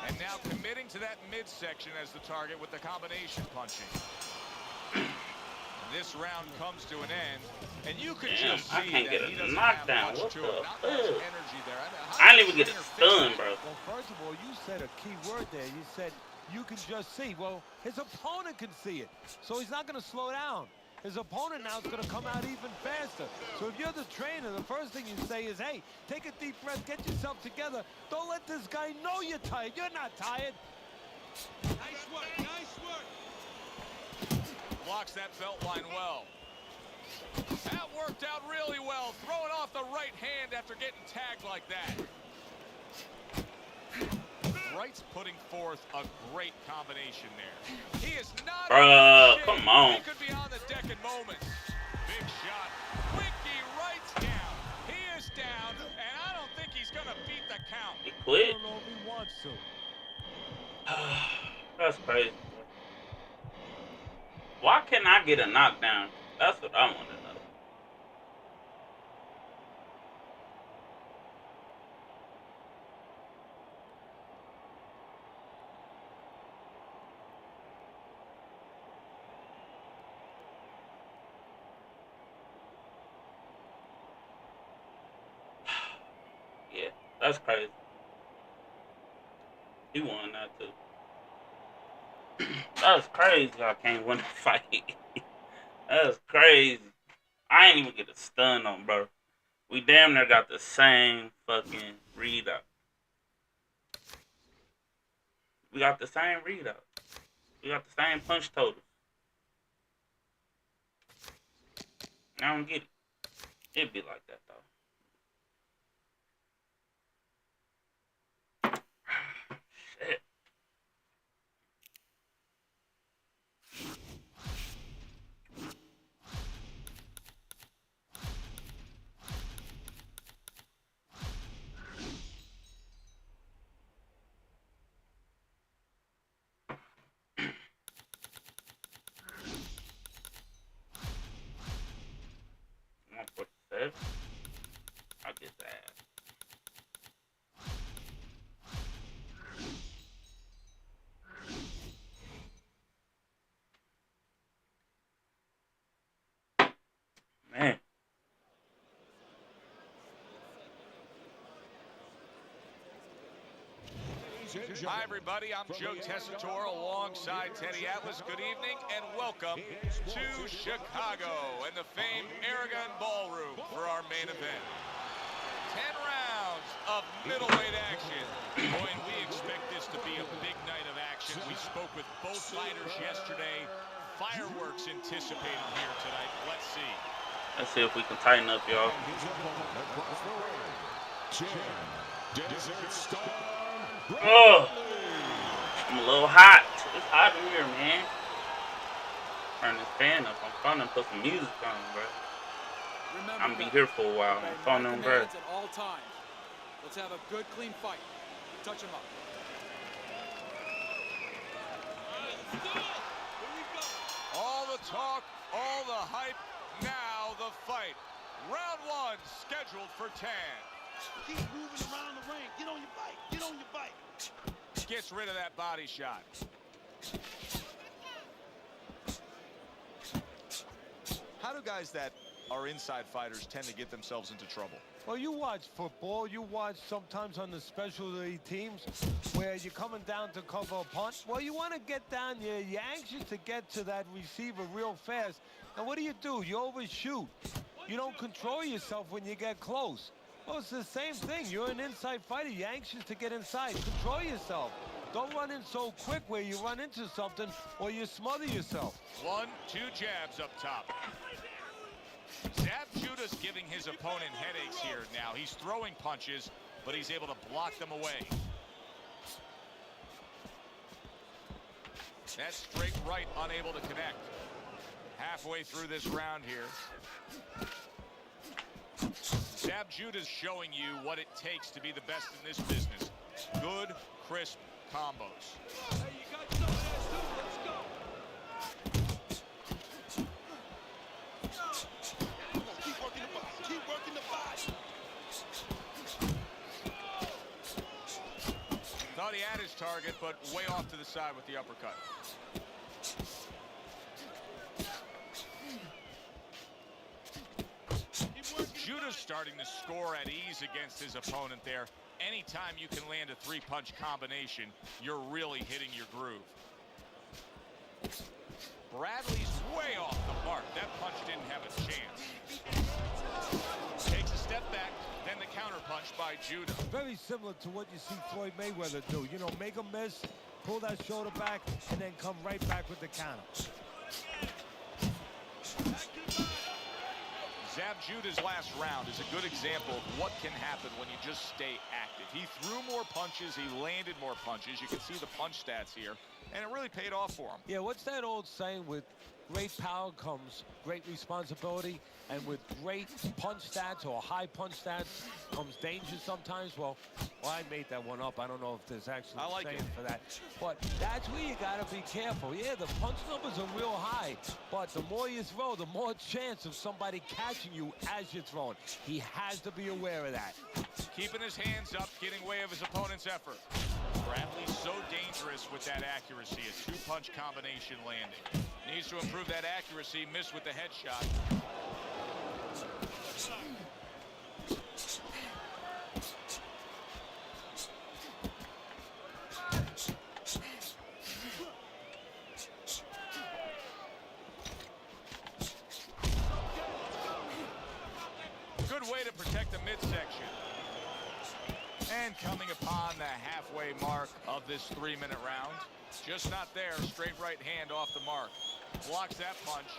And now committing to that midsection as the target with the combination punching. This round comes to an end, and you can just see I can't get that he a doesn't knockdown. have much What to the it. Not much fuck? energy there. I didn't even get a stun, bro. Well, first of all, you said a key word there. You said you can just see. Well, his opponent can see it, so he's not going to slow down. His opponent now is going to come out even faster. So if you're the trainer, the first thing you say is, hey, take a deep breath, get yourself together. Don't let this guy know you're tired. You're not tired. Nice work, nice work. Blocks that belt line well. That worked out really well. Throwing off the right hand after getting tagged like that. Wright's putting forth a great combination there. He is not. Come on. He could be on the deck in moments. Big shot. Winky Wright's down. He is down, and I don't think he's going to beat the count. He I quit. don't know if he wants to. That's crazy. Why can't I get a knockdown? That's what I want to know. Yeah, that's crazy. He won that too. That's crazy. I can't win the fight. That's crazy. I ain't even get a stun on, bro. We damn near got the same fucking readout. We got the same readout. We got the same punch totals. I don't get it. It'd be like that, though. Shit. I get that. Man. Hi, everybody. I'm Joe Tessitore alongside Teddy Atlas. Good evening and welcome to Chicago and the famed Aragon Ballroom for our main event. 10 rounds of middleweight action. Boy, and we expect this to be a big night of action. We spoke with both fighters yesterday. Fireworks anticipated here tonight. Let's see. Let's see if we can tighten up, y'all. Oh, I'm a little hot. It's hot in here, man. Turn this fan up. I'm trying to put some music on, bro. I'm gonna be here for a while. I'm calling them, bro. At all times. Let's have a good, clean fight. Touch him up. All the talk, all the hype. Now the fight. Round one scheduled for 10. Keep moving around the ring. Get on your bike. Get on your bike. Gets rid of that body shot. How do guys that are inside fighters tend to get themselves into trouble? Well, you watch football. You watch sometimes on the specialty teams where you're coming down to cover a punt. Well, you want to get down there. You're anxious to get to that receiver real fast. And what do? You overshoot. You don't control yourself when you get close. Well, it's the same thing. You're an inside fighter. You're anxious to get inside. Control yourself. Don't run in so quick where you run into something or you smother yourself. 1, 2 jabs up top. Zab Judah's giving his opponent headaches here now. He's throwing punches, but he's able to block them away. That's straight right, unable to connect. Halfway through this round here. Zab Judah's showing you what it takes to be the best in this business. Good, crisp combos. Hey, you got some of that too. Let's go. working the body. Thought he had his target, but way off to the side with the uppercut. Judah's starting to score at ease against his opponent there. Anytime you can land a three-punch combination, you're really hitting your groove. Bradley's way off the mark. That punch didn't have a chance. Takes a step back, then the counter punch by Judah. Very similar to what you see Floyd Mayweather do. You know, make a miss, pull that shoulder back, and then come right back with the counter. Zab Judah's last round is a good example of what can happen when you just stay active. He threw more punches, he landed more punches. You can see the punch stats here, and it really paid off for him. Yeah, what's that old saying? With great power comes great responsibility, and with great punch stats or high punch stats comes danger sometimes. Well, I made that one up. I don't know if there's actually a saying for that. But that's where you got to be careful. Yeah, the punch numbers are real high, but the more you throw, the more chance of somebody catching you as you're throwing. He has to be aware of that. Keeping his hands up, getting way of his opponent's effort. Bradley's so dangerous with that accuracy, a two-punch combination landing. Needs to improve that accuracy, missed with the headshot. Good way to protect the midsection. And coming upon the halfway mark of this 3-minute round. Just not there. Straight right hand off the mark. Blocks that punch.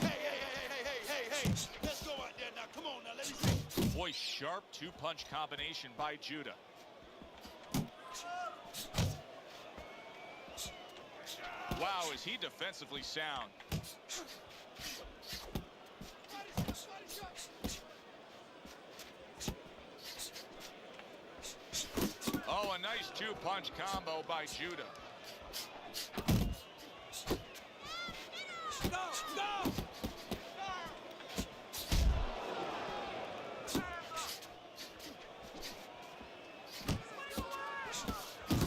Hey. Let's go out there now. Come on now. Let me see. Boy, sharp two-punch combination by Judah. Wow, is he defensively sound. Oh, a nice two-punch combo by Judah. Go!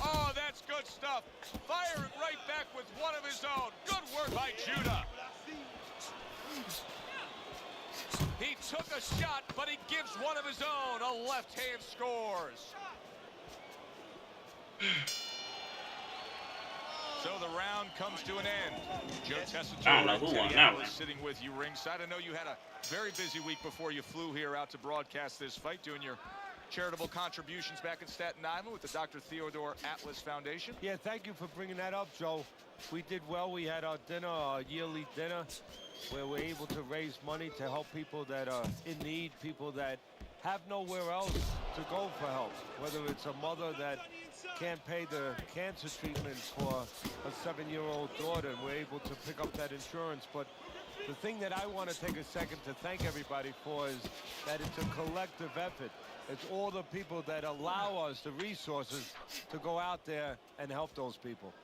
Oh, that's good stuff. Firing right back with one of his own. Good work by Judah. He took a shot, but he gives one of his own. A left hand scores. So the round comes to an end. Joe Tessitore, I don't know who won that one. sitting with you ringside. I know you had a very busy week before you flew here out to broadcast this fight, doing your charitable contributions back in Staten Island with the Dr. Theodore Atlas Foundation. Yeah, thank you for bringing that up, Joe. We did well. We had our dinner, our yearly dinner, where we're able to raise money to help people that are in need, people that have nowhere else to go for help, whether it's a mother that can't pay the cancer treatment for a 7-year-old daughter, and we're able to pick up that insurance. But the thing that I want to take a second to thank everybody for is that it's a collective effort. It's all the people that allow us the resources to go out there and help those people.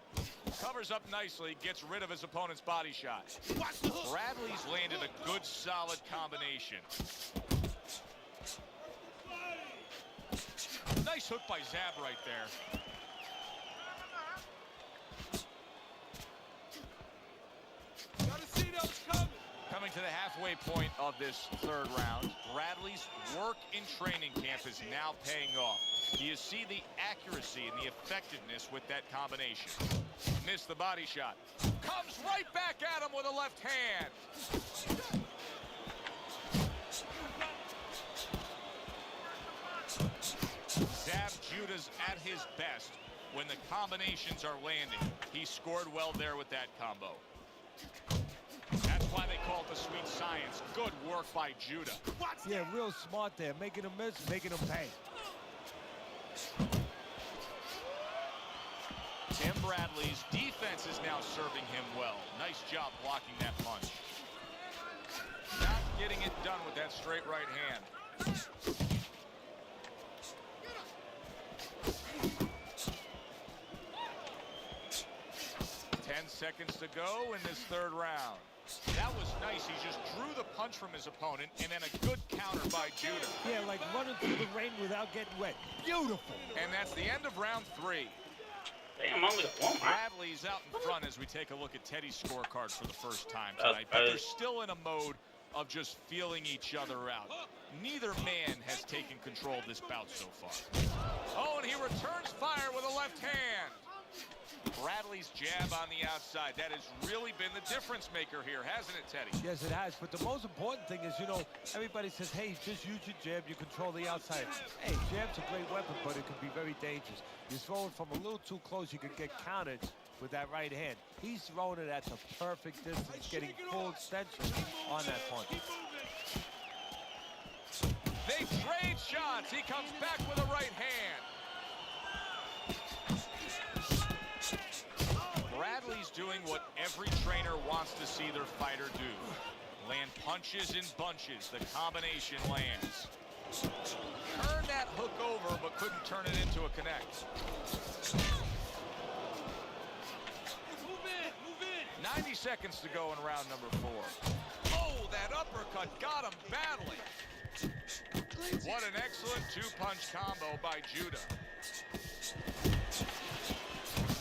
Covers up nicely, gets rid of his opponent's body shot. Bradley's landed a good, solid combination. Nice hook by Zab right there. Coming to the halfway point of this third round, Bradley's work in training camp is now paying off. You see the accuracy and the effectiveness with that combination. Missed the body shot. Comes right back at him with a left hand. Zab Judah's at his best when the combinations are landing. He scored well there with that combo. That's why they call it the sweet science. Good work by Judah. Yeah, real smart there. Making him miss, making him pay. Tim Bradley's defense is now serving him well. Nice job blocking that punch. Not getting it done with that straight right hand. 10 seconds to go in this third round. That was nice. He just drew the punch punch from his opponent, and then a good counter by Judah. Yeah, like running through the rain without getting wet. Beautiful. And that's the end of round 3. Damn, only one. Bradley's out in front as we take a look at Teddy's scorecard for the first time tonight. But they're still in a mode of just feeling each other out. Neither man has taken control of this bout so far. Oh, and he returns fire with a left hand. Bradley's jab on the outside. That has really been the difference maker here, hasn't it, Teddy? Yes, it has. But the most important thing is, you know, everybody says, hey, just use your jab. You control the outside. Hey, jab's a great weapon, but it can be very dangerous. You throw it from a little too close, you could get countered with that right hand. He's throwing it at the perfect distance, getting full extension on that punch. They trade shots. He comes back with a right hand. Bradley's doing what every trainer wants to see their fighter do. Land punches in bunches. The combination lands. Turned that hook over, but couldn't turn it into a connect. Move in. 90 seconds to go in round number 4. Oh, that uppercut got him badly. What an excellent two-punch combo by Judah.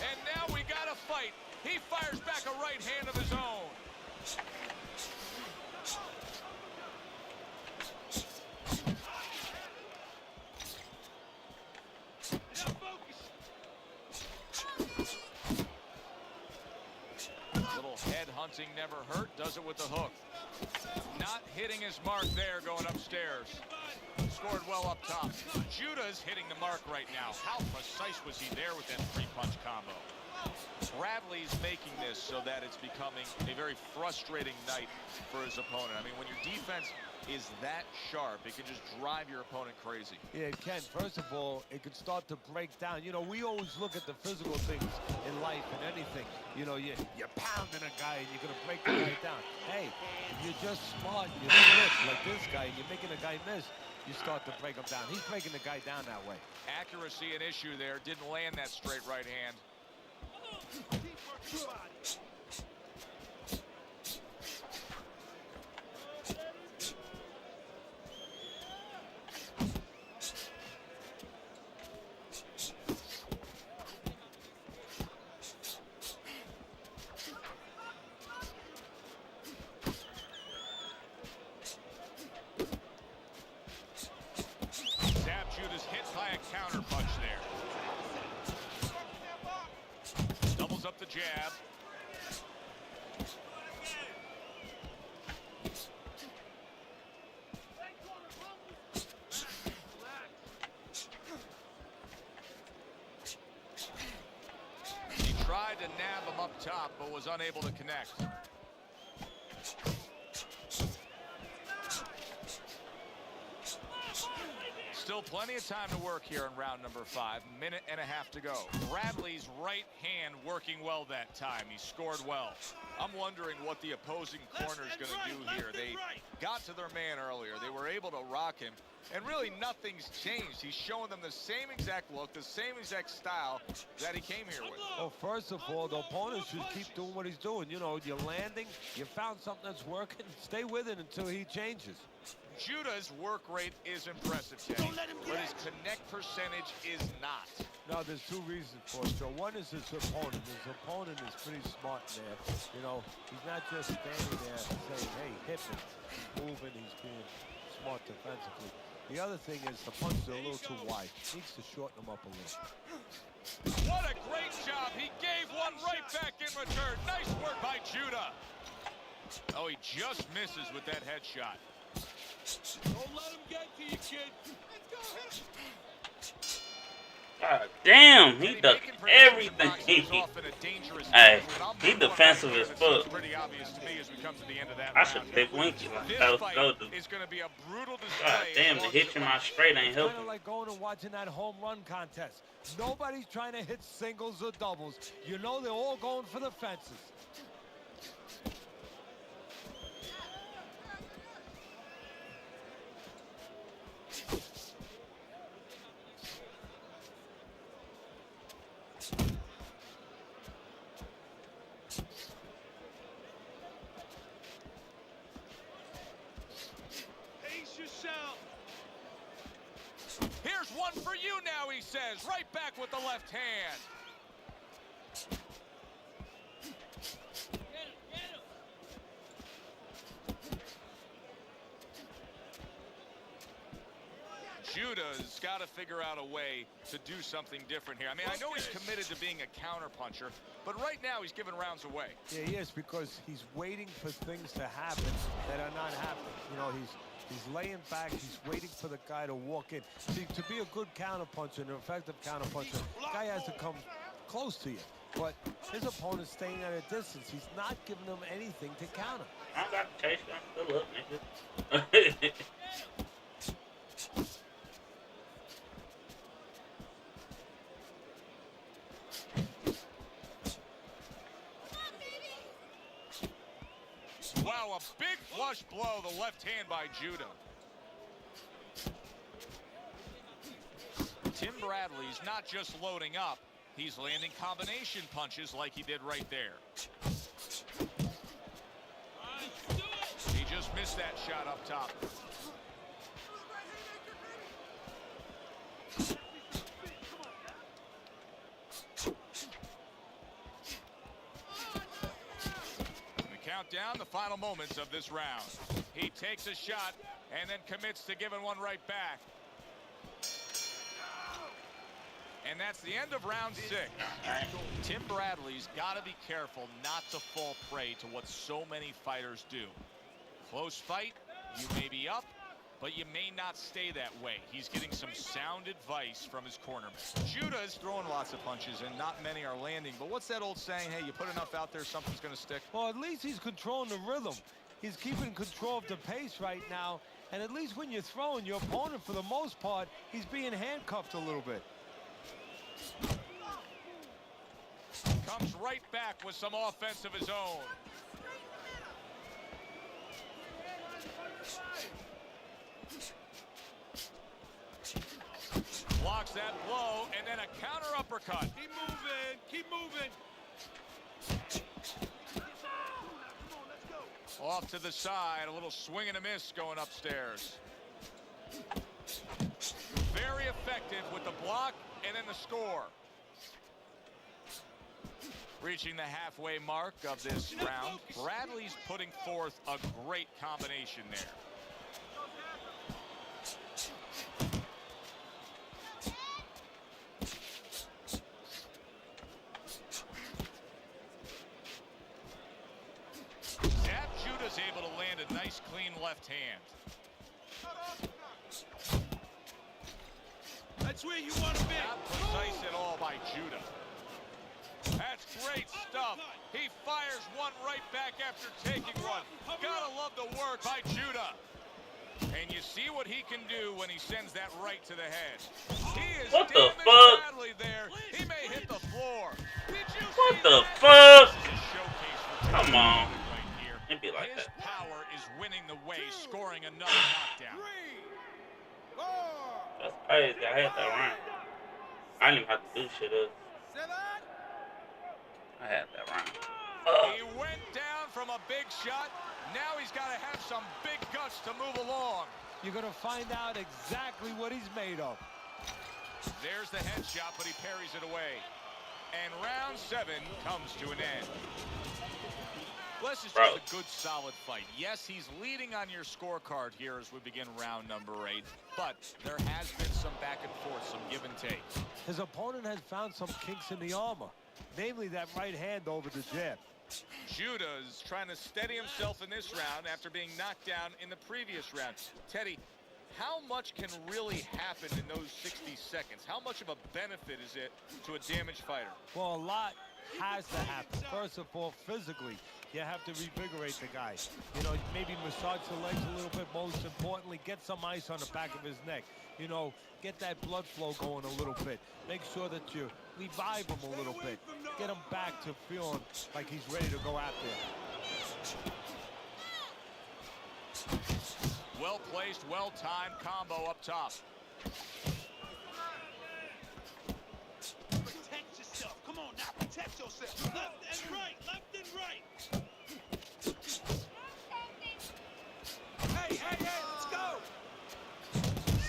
And now we got a fight. He fires back a right hand of his own. Little head hunting never hurt. Does it with the hook. Not hitting his mark there going upstairs. Scored well up top. Judah's hitting the mark right now. How precise was he there with that 3-punch combo? Bradley's making this so that it's becoming a very frustrating night for his opponent. I mean, when your defense is that sharp, it can just drive your opponent crazy. Yeah, it can. First of all, it can start to break down. You know, we always look at the physical things in life and anything. You know, you're pounding a guy and you're going to break the guy down. Hey, if you're just smart, you're slick like this guy, and you're making a guy miss, you start to break him down. He's breaking the guy down that way. Accuracy an issue there. Didn't land that straight right hand. Judah's hit by a counter punch there. Doubles up the jab. He tried to nab him up top, but was unable to connect. Still plenty of time to work here in round number 5. Minute and a half to go. Bradley's right hand working well that time. He scored well. I'm wondering what the opposing corner is going to do here. They got to their man earlier. They were able to rock him. And really nothing's changed. He's showing them the same exact look, the same exact style that he came here with. Well, first of all, the opponent should keep doing what he's doing. You know, you're landing, you found something that's working, stay with it until he changes. Judah's work rate is impressive, Teddy, but his connect percentage is not. No, there's 2 reasons for it. So one is his opponent. His opponent is pretty smart there. You know, he's not just standing there saying, hey, hit me. He's moving, he's being smart defensively. The other thing is the punches are a little too wide. He needs to shorten them up a little. What a great job. He gave one right back in return. Nice work by Judah. Oh, he just misses with that headshot. Don't let him get to you, kid. Let's go, hit him. God damn, he does everything. Hey, he defensive as fuck. I should pick Winky. God damn, the hit in my straight ain't helping. Kind of like going and watching that home run contest. Nobody's trying to hit singles or doubles. You know they're all going for the fences. There's one for you now, he says. Right back with the left hand. Judah's got to figure out a way to do something different here. I mean, I know he's committed to being a counterpuncher, but right now he's giving rounds away. Yeah, he is, because he's waiting for things to happen that are not happening. You know, he's laying back, he's waiting for the guy to walk in. See, to be a good counterpuncher, an effective counterpuncher, the guy has to come close to you. But his opponent's staying at a distance. He's not giving him anything to counter. I got to chase him. Good luck, nigga. Wow, a big flush blow, the left hand by Judah. Tim Bradley's not just loading up, he's landing combination punches like he did right there. He just missed that shot up top. Down the final moments of this round. He takes a shot and then commits to giving one right back. And that's the end of round 6. Tim Bradley's got to be careful not to fall prey to what so many fighters do. Close fight, you may be up, but you may not stay that way. He's getting some sound advice from his cornerman. Judah is throwing lots of punches, and not many are landing. But what's that old saying? Hey, you put enough out there, something's going to stick. Well, at least he's controlling the rhythm. He's keeping control of the pace right now. And at least when you're throwing, your opponent, for the most part, he's being handcuffed a little bit. Comes right back with some offense of his own. Blocks that blow, and then a counter uppercut. Keep moving. Keep moving. Off to the side, a little swing and a miss going upstairs. Very effective with the block and then the score. Reaching the halfway mark of this round, Bradley's putting forth a great combination there. Able to land a nice clean left hand. That's where you want to be. Not precise at all by Judah. That's great stuff. He fires one right back after taking one. Gotta love the work by Judah. And you see what he can do when he sends that right to the head. He is what the fuck? Badly there. He may hit the floor. Did you what see the that? fuck? Come on. It'd be like His that. power is winning the way, scoring another knockdown. That's crazy. I had that round. I didn't even have to do shit else. I had that round. He went down from a big shot. Now he's got to have some big guts to move along. You're going to find out exactly what he's made of. There's the headshot, but he parries it away. And round 7 comes to an end. This is just a good, solid fight. Yes, he's leading on your scorecard here as we begin round number 8, but there has been some back and forth, some give and take. His opponent has found some kinks in the armor, namely that right hand over the jab. Judah's trying to steady himself in this round after being knocked down in the previous round. Teddy, how much can really happen in those 60 seconds? How much of a benefit is it to a damaged fighter? Well, a lot has to happen. First of all, physically, you have to revigorate the guy. You know, maybe massage the legs a little bit. Most importantly, get some ice on the back of his neck. You know, get that blood flow going a little bit. Make sure that you revive him a little bit. Get him back to feeling like he's ready to go out there. Well-placed, well-timed combo up top. Protect yourself. Come on now, protect yourself. Left and right, left and right. Hey, let's go.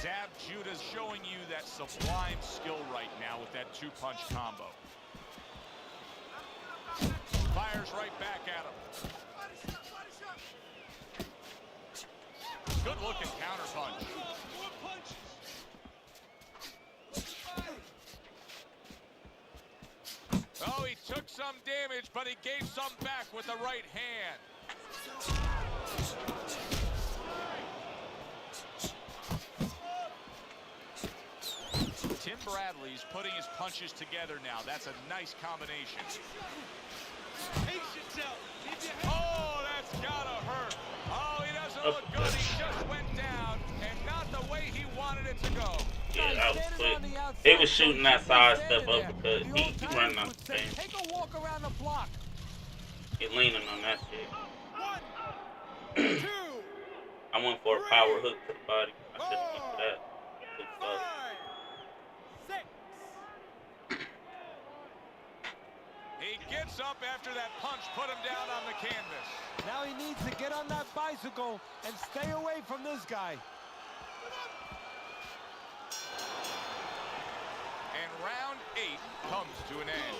Zab Judah's showing you that sublime skill right now with that two-punch combo. Fires right back at him. Good looking counter punch. More punches. Oh, he took some damage, but he gave some back with the right hand. Tim Bradley's putting his punches together now. That's a nice combination. Patience out. Keep your head. Oh, that's gotta hurt. Oh, he doesn't look good. He just went down, and not the way he wanted it to go. Yeah, that was quick. He was shooting that side step uppercut. He running on the thing. Take a walk around the block. He leaning on that shit. 1, 2, I went for a power hook to the body. I should have went for that. Too 5, close. 6. He gets up after that punch, put him down on the canvas. Now he needs to get on that bicycle and stay away from this guy. And round 8 comes to an end.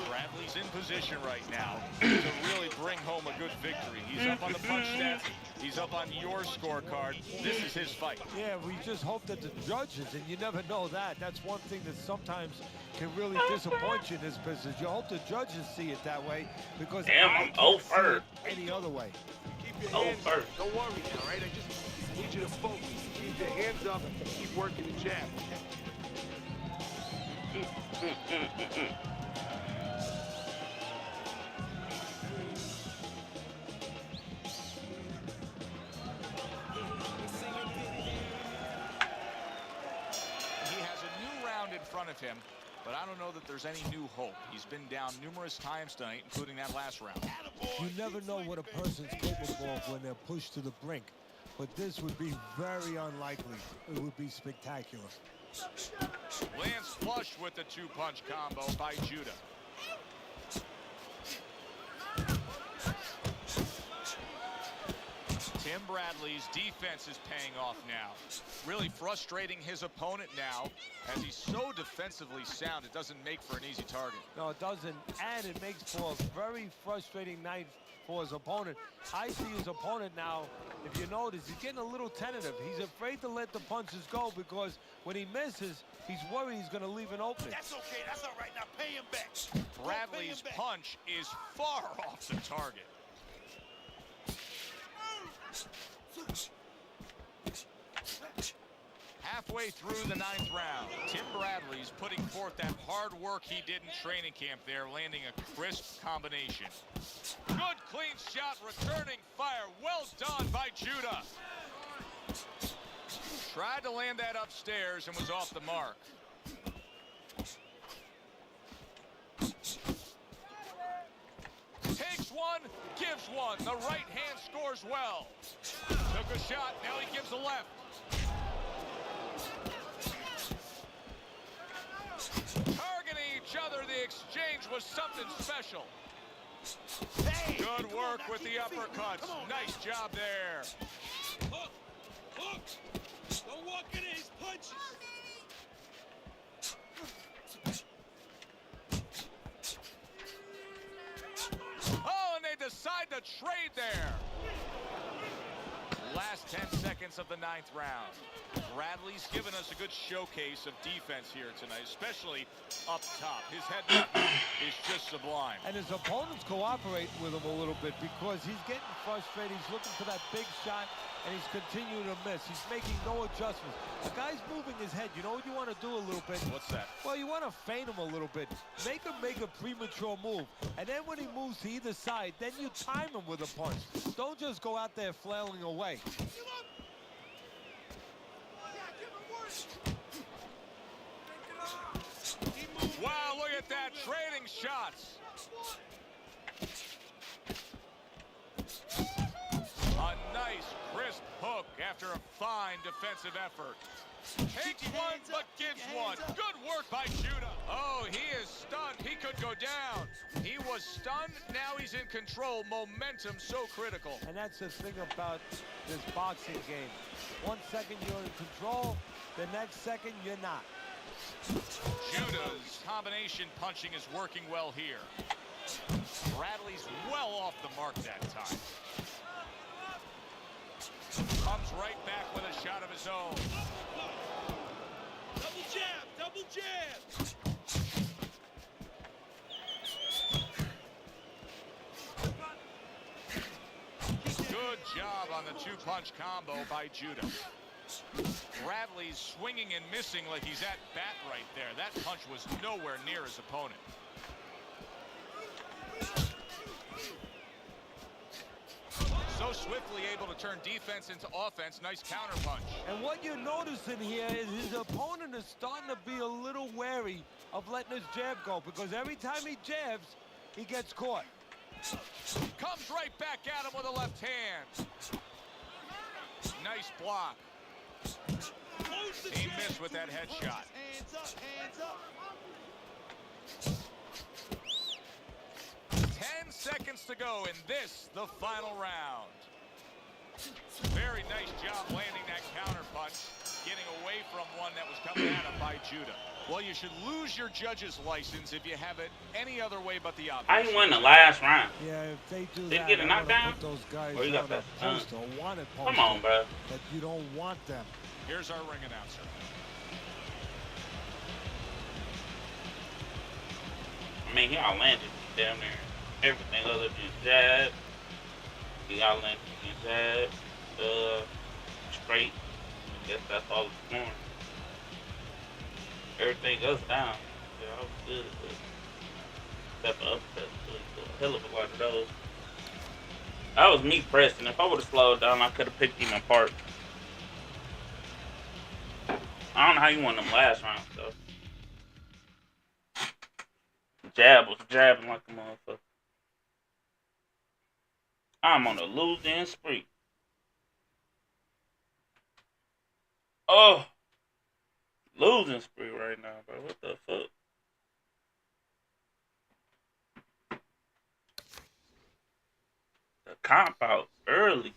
Bradley's in position right now to really bring home a good victory. He's up on the punch stats. He's up on your scorecard. This is his fight. Yeah, we just hope that the judges, and you never know that. That's one thing that sometimes can really disappoint you in this business. You hope the judges see it that way because Damn, I I'm can't see 0-1. it any other way. Keep your Oh, hands first. up. Don't worry now, right? I just need you to focus. Keep your hands up. Keep working the jab. He has a new round in front of him, but I don't know that there's any new hope. He's been down numerous times tonight, including that last round. You never know what a person's capable of when they're pushed to the brink, but this would be very unlikely. It would be spectacular. Lands flush with the two-punch combo by Judah. Tim Bradley's defense is paying off now. Really frustrating his opponent now as he's so defensively sound it doesn't make for an easy target. No, it doesn't, and it makes for a very frustrating night for his opponent. I see his opponent now, if you notice, he's getting a little tentative. He's afraid to let the punches go because when he misses, he's worried he's going to leave an opening. That's okay. That's all right. Now pay him back. Bradley's punch is far off the target. Halfway through the 9th round, Tim Bradley's putting forth that hard work he did in training camp there, landing a crisp combination. Good clean shot, returning fire. Well done by Judah. Tried to land that upstairs and was off the mark. Takes one, gives one. The right hand scores well. Took a shot, now he gives a left. Targeting each other, the exchange was something special. Good work with the uppercuts. Nice job there. Hook. Hook. Don't walk into his punches. Oh, and they decide to trade there. Last 10 seconds of the 9th round. Bradley's given us a good showcase of defense here tonight, especially up top. His head is just sublime. And his opponent's cooperating with him a little bit because he's getting frustrated. He's looking for that big shot, and he's continuing to miss. He's making no adjustments. The guy's moving his head. You know what you want to do a little bit? What's that? Well, you want to feint him a little bit. Make him make a premature move. And then when he moves to either side, then you time him with a punch. Don't just go out there flailing away. Wow, look at that, trading shots. A nice crisp hook after a fine defensive effort. Takes one, but gives one. Good work by Judah. Oh, he is stunned. He could go down. He was stunned. Now he's in control. Momentum so critical. And that's the thing about this boxing game. 1 second you're in control, the next second you're not. Judah's combination punching is working well here. Bradley's well off the mark that time. Comes right back with a shot of his own. Double jab, double jab. Good job on the two-punch combo by Judah. Bradley's swinging and missing like he's at bat right there. That punch was nowhere near his opponent. So swiftly able to turn defense into offense. Nice counter punch. And what you're noticing here is his opponent is starting to be a little wary of letting his jab go, because every time he jabs, he gets caught. Comes right back at him with a left hand. Nice block. He missed with that headshot. Hands up, hands up. 10 seconds to go in this, the final round. Very nice job landing that counter punch, getting away from one that was coming at him by Judah. Well, you should lose your judge's license if you have it any other way but the obvious. I ain't won the last round. Yeah, if they do Did that, he get a knockdown? put those guys Or you got on that a poster, a wanted poster. Come on, bro. But you don't want them. Here's our ring announcer. I mean, he all landed down there. Everything other than jab. He all landed in jab. Straight. I guess that's all it's doing. Everything else down. Yeah, I was good. Except for uppercuts. A hell of a lot of those. That was me pressing. If I would have slowed down, I could have picked him apart. I don't know how you won them last round, though. Jab was jabbing like a motherfucker. I'm on a losing spree. Oh! Losing spree right now, bro. What the fuck? The comp out early.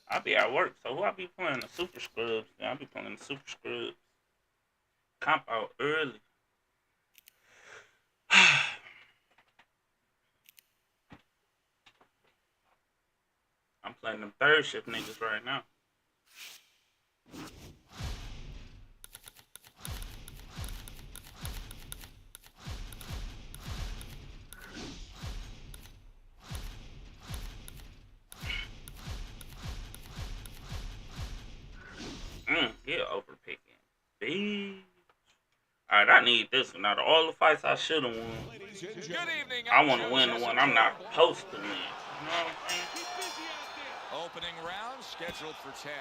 I be at work, so who I be playing? The Super Scrubs. Yeah, I be playing the Super Scrubs. Comp out early. I'm playing them third shift niggas right now. Yeah, overpicking. Bitch. Alright, I need this one. Out of all the fights I should have won, Good evening. I want to win the one I'm not supposed to win. You know what I'm saying? Opening round scheduled for 10.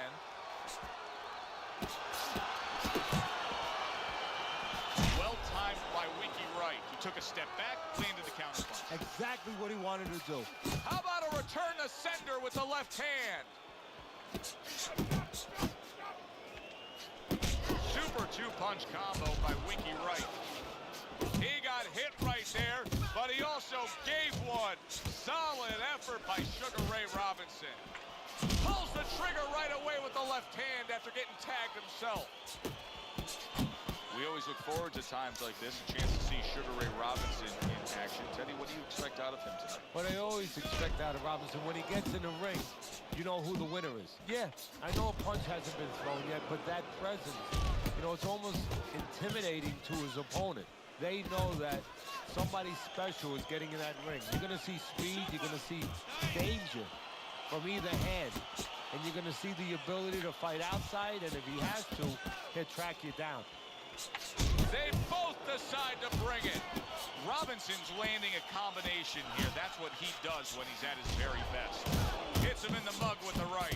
Well timed by Winky Wright. He took a step back, landed the counter punch. Exactly what he wanted to do. How about a return to sender with the left hand? Super two-punch combo by Winky Wright. He got hit right there, but he also gave one. Solid effort by Sugar Ray Robinson. Pulls the trigger right away with the left hand after getting tagged himself. We always look forward to times like this, a chance to see Sugar Ray Robinson in action. Teddy, what do you expect out of him tonight? What I always expect out of Robinson, when he gets in the ring, you know who the winner is. Yeah, I know a punch hasn't been thrown yet, but that presence, you know, it's almost intimidating to his opponent. They know that somebody special is getting in that ring. You're going to see speed, you're going to see danger from either hand, and you're going to see the ability to fight outside, and if he has to, he'll track you down. They both decide to bring it. Robinson's landing a combination here. That's what he does when he's at his very best. Hits him in the mug with the right.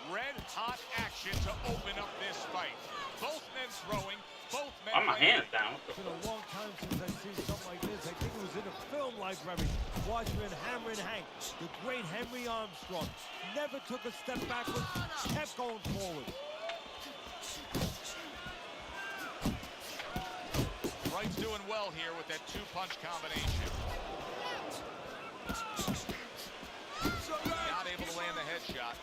Red hot action to open up this fight. Both men throwing. both men. Why my hands down? It's been a long time since I've seen something like this. I think it was in a film library. Watching Hammer and Hank, the great Henry Armstrong, never took a step backwards, kept going forward. Wright's doing well here with that two-punch combination. Not able to land the headshot.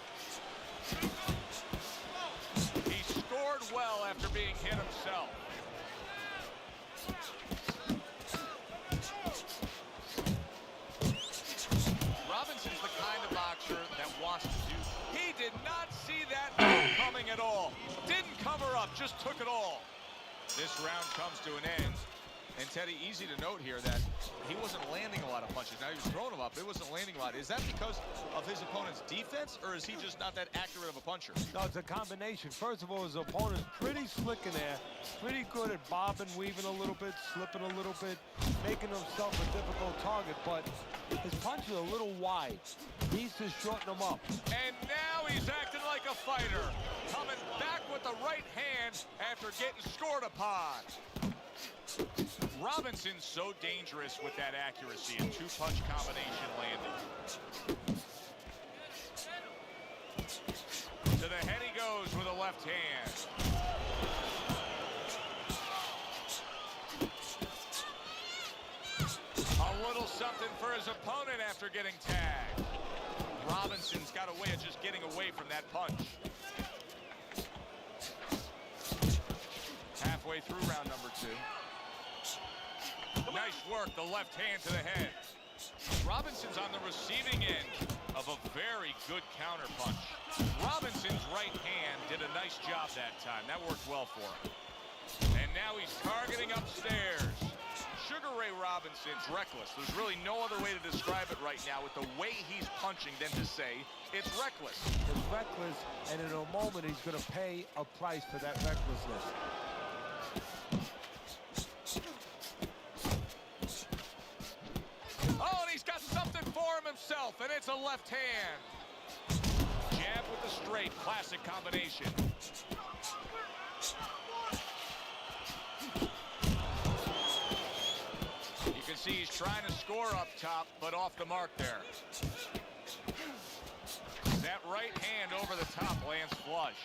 He scored well after being hit himself. Robinson's the kind of boxer that wants to do. He did not see that coming at all. Didn't cover up, just took it all. This round comes to an end. And Teddy, easy to note here that he wasn't landing a lot of punches. Now he was throwing them up, but it wasn't landing a lot. Is that because of his opponent's defense, or is he just not that accurate of a puncher? No, it's a combination. First of all, his opponent's pretty slick in there, pretty good at bobbing, weaving a little bit, slipping a little bit, making himself a difficult target, but his punches are a little wide. He's to shorten them up. And now he's acting like a fighter, coming back with the right hand after getting scored upon. Robinson's so dangerous with that accuracy, a two-punch combination landing. To the head he goes with a left hand. A little something for his opponent after getting tagged. Robinson's got a way of just getting away from that punch. Halfway through round number 2. Nice work, the left hand to the head. Robinson's on the receiving end of a very good counter punch. Robinson's right hand did a nice job that time. That worked well for him. And now he's targeting upstairs. Sugar Ray Robinson's reckless. There's really no other way to describe it right now with the way he's punching than to say it's reckless. It's reckless, and in a moment he's going to pay a price for that recklessness. Oh, and he's got something for him himself, and it's a left hand. Jab with the straight, classic combination. You can see he's trying to score up top, but off the mark there. That right hand over the top lands flush.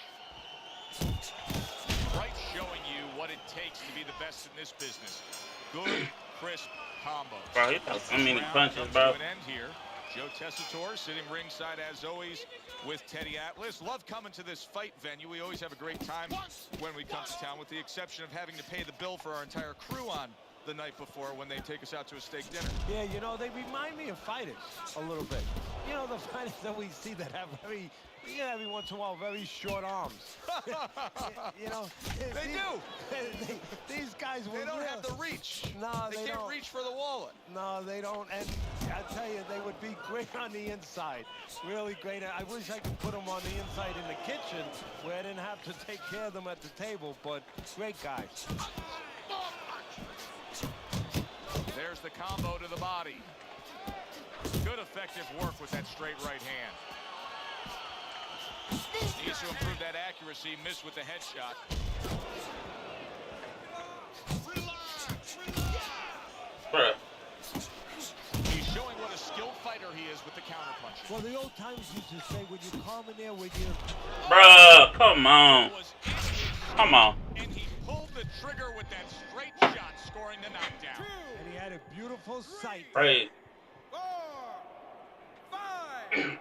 Right showing you what it takes to be the best in this business. Good, crisp combos. Bro, he throw so many punches, bro. To an end here. Joe Tessitore sitting ringside as always with Teddy Atlas. Love coming to this fight venue. We always have a great time when we come to town, with the exception of having to pay the bill for our entire crew on the night before when they take us out to a steak dinner. Yeah, you know, they remind me of fighters a little bit. You know, the fighters that we see that have very, every once in a while, very short arms. You know, They do. These guys will. They don't have the reach. No, they they can't don't. reach for the wallet. No, they don't. And I tell you, they would be great on the inside. Really great. I wish I could put them on the inside in the kitchen where I didn't have to take care of them at the table, but great guys. There's the combo to the body. Good effective work with that straight right hand. Needs to improve that accuracy. Missed with the headshot. Bruh. He's showing what a skilled fighter he is with the counterpunch. Well, the old times used to say, when you calm in there, when you... Bruh, come on. Come on. And he pulled the trigger with that straight shot, scoring the knockdown. And he had a beautiful sight. Right. 4, 5, 6,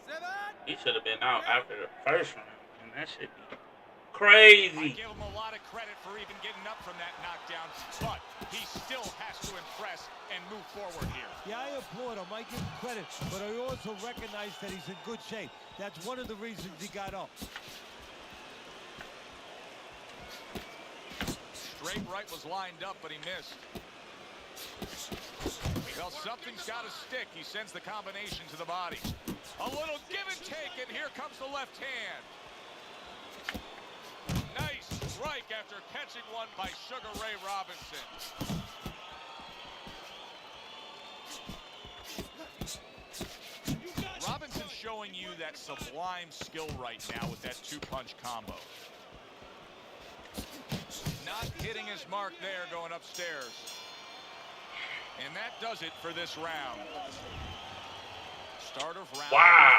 7. He should have been out after the first round. And that should be I crazy. give him a lot of credit for even getting up from that knockdown, but he still has to impress and move forward here. Yeah, I applaud him. I give him credit, but I also recognize that he's in good shape. That's one of the reasons he got up. Straight right was lined up, but he missed. Well, something's got to stick. He sends the combination to the body. A little give and take, and here comes the left hand. Nice strike after catching one by Sugar Ray Robinson. Robinson's showing you that sublime skill right now with that two-punch combo. Not hitting his mark there, going upstairs. And that does it for this round. Start of round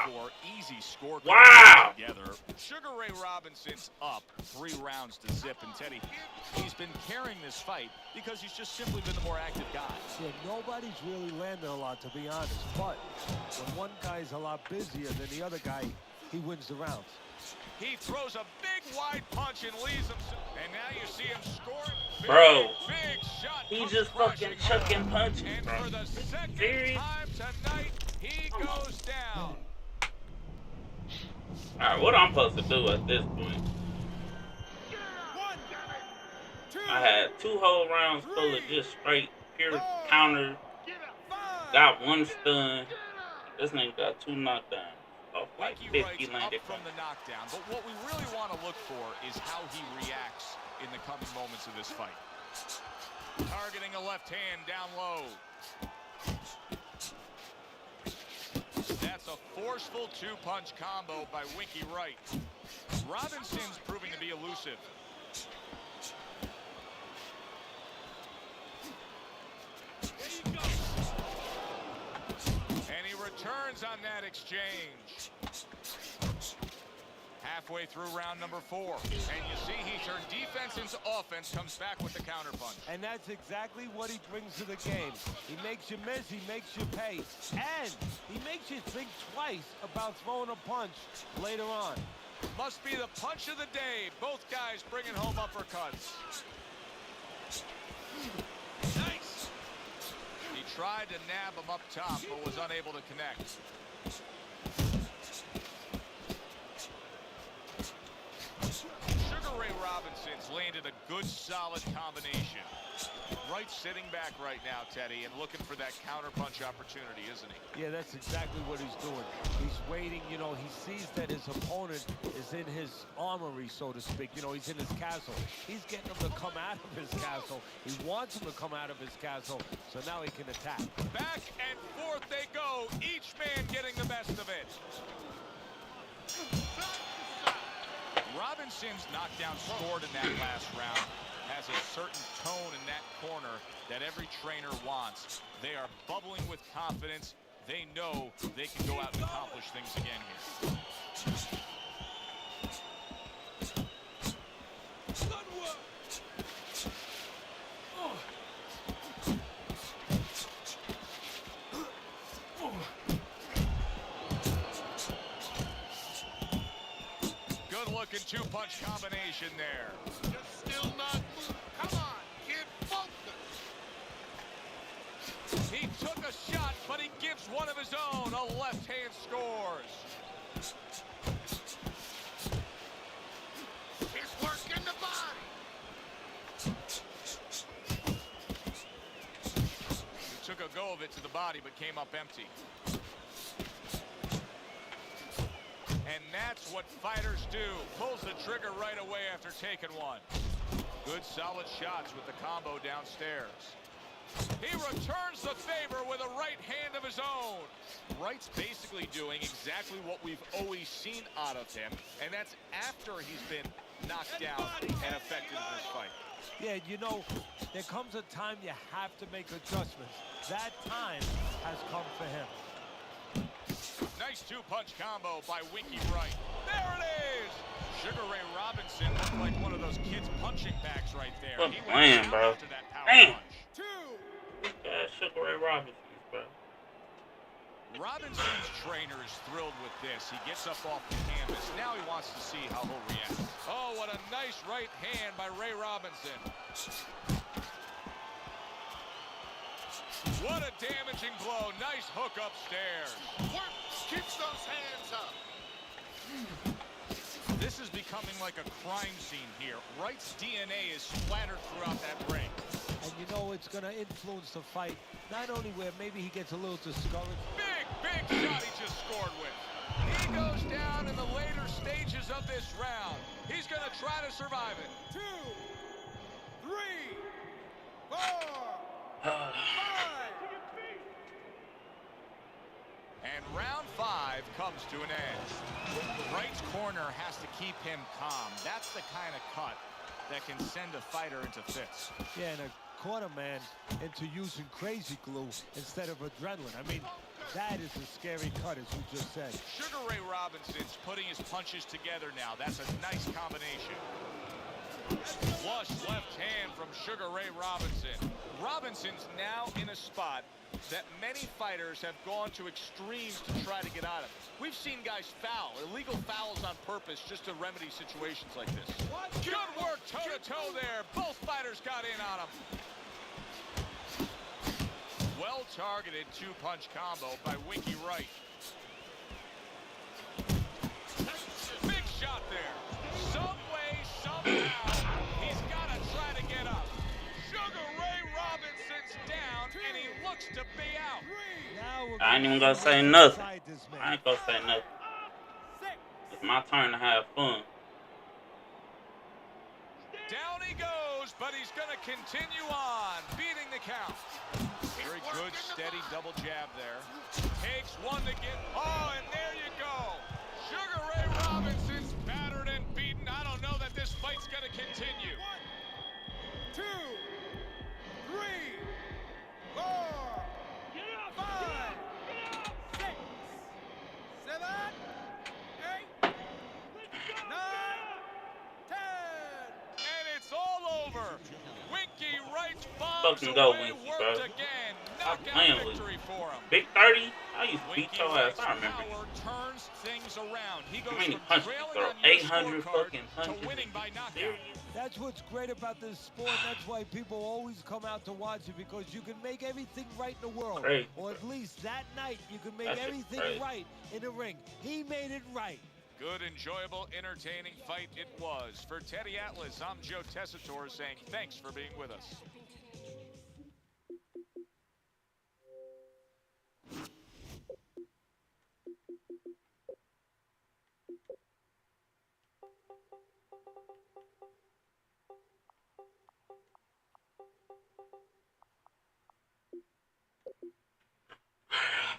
number 4, easy score together. Sugar Ray Robinson's up 3 rounds to zip, and Teddy, he's been carrying this fight because he's just simply been the more active guy. Yeah, nobody's really landing a lot, to be honest, but when one guy's a lot busier than the other guy, he wins the rounds. He throws a big wide punch and leaves him, and now you see him scoring. Bro, big shot. he just fucking chucking punches, and bro. for the second Serious? time tonight, he goes down. Alright, what I'm supposed to do at this point? I had 2 whole rounds full of just straight, pure counter. Got 1 stun. This nigga got 2 knockdowns. Off like 50 landed from the knockdown, but what we really want to look for is how he reacts in the coming moments of this fight. Targeting a left hand down low. That's a forceful 2-punch combo by Winky Wright. Robinson's proving to be elusive. And he returns on that exchange. Halfway through round number 4. And you see he turned defense into offense, comes back with the counterpunch. And that's exactly what he brings to the game. He makes you miss, he makes you pay. And he makes you think twice about throwing a punch later on. Must be the punch of the day. Both guys bringing home uppercuts. Nice. He tried to nab him up top, but was unable to connect. Sugar Ray Robinson's landed a good, solid combination. Wright sitting back right now, Teddy, and looking for that counterpunch opportunity, isn't he? Yeah, that's exactly what he's doing. He's waiting, you know, he sees that his opponent is in his armory, so to speak. You know, he's in his castle. He's getting him to come out of his castle. He wants him to come out of his castle, so now he can attack. Back and forth they go, each man getting the best of it. Robinson's knockdown scored in that last round has a certain tone in that corner that every trainer wants. They are bubbling with confidence. They know they can go out and accomplish things again here. Good-looking 2-punch combination there. Just still not moving. Come on, kid, focus. He took a shot, but he gives one of his own. A left hand scores. He's working the body. He took a go of it to the body, but came up empty. And that's what fighters do. Pulls the trigger right away after taking one. Good solid shots with the combo downstairs. He returns the favor with a right hand of his own. Wright's basically doing exactly what we've always seen out of him, and that's after he's been knocked down and affected in this fight. Yeah, you know, there comes a time you have to make adjustments. That time has come for him. Nice 2-punch combo by Winky Wright. There it is! Sugar Ray Robinson looked like one of those kids punching bags right there. What He plan, went bro? after that power Damn. punch. Sugar Ray Robinson, bro. Robinson's trainer is thrilled with this. He gets up off the canvas. Now he wants to see how he'll react. Oh, what a nice right hand by Ray Robinson. What a damaging blow. Nice hook upstairs. Work. Keeps those hands up. This is becoming like a crime scene here. Wright's DNA is splattered throughout that ring. And you know it's going to influence the fight, not only where maybe he gets a little discouraged. Big shot he just scored with. He goes down in the later stages of this round. He's going to try to survive it. 2, 3, 4, 5. And round 5 comes to an end. Wright's corner has to keep him calm. That's the kind of cut that can send a fighter into fits. Yeah, and a corner man into using crazy glue instead of adrenaline. I mean, that is a scary cut, as you just said. Sugar Ray Robinson's putting his punches together now. That's a nice combination. Flush left hand from Sugar Ray Robinson. Robinson's now in a spot that many fighters have gone to extremes to try to get out of. We've seen guys foul, illegal fouls on purpose just to remedy situations like this. Good work toe-to-toe there. Both fighters got in on him. Well-targeted two-punch combo by Winky Wright. Big shot there. Some way, somehow, he's got to try to get up. Sugar Ray Robinson's down, and he looks to be out. I ain't even gonna say nothing. I ain't gonna say nothing. It's my turn to have fun. Down he goes, but he's going to continue on, beating the count. Very good, steady double jab there. Takes one to get... Oh, and there you go. Sugar Ray Robinson's battered and beaten. I don't know that this fight's going to continue. 1, 2, 3, 4, 5, 6, 7, 8, 9, 10. And it's all over. Winky Wright's bombs Fucking go, away, Winky, worked bro. again. Stop Knockout playing with victory for him. Big 30? I used to beat Winky your ass. Wright's I remember. power turns things around. He goes How many from punches you trailing throw? on your 800 scorecard fucking to punches. winning by knockout. Serious? That's what's great about this sport. That's why people always come out to watch it, because you can make everything right in the world. Crazy, or at least that night, you can make That shit's everything crazy. right in the ring. He made it right. Good, enjoyable, entertaining fight it was. For Teddy Atlas, I'm Joe Tessitore saying thanks for being with us.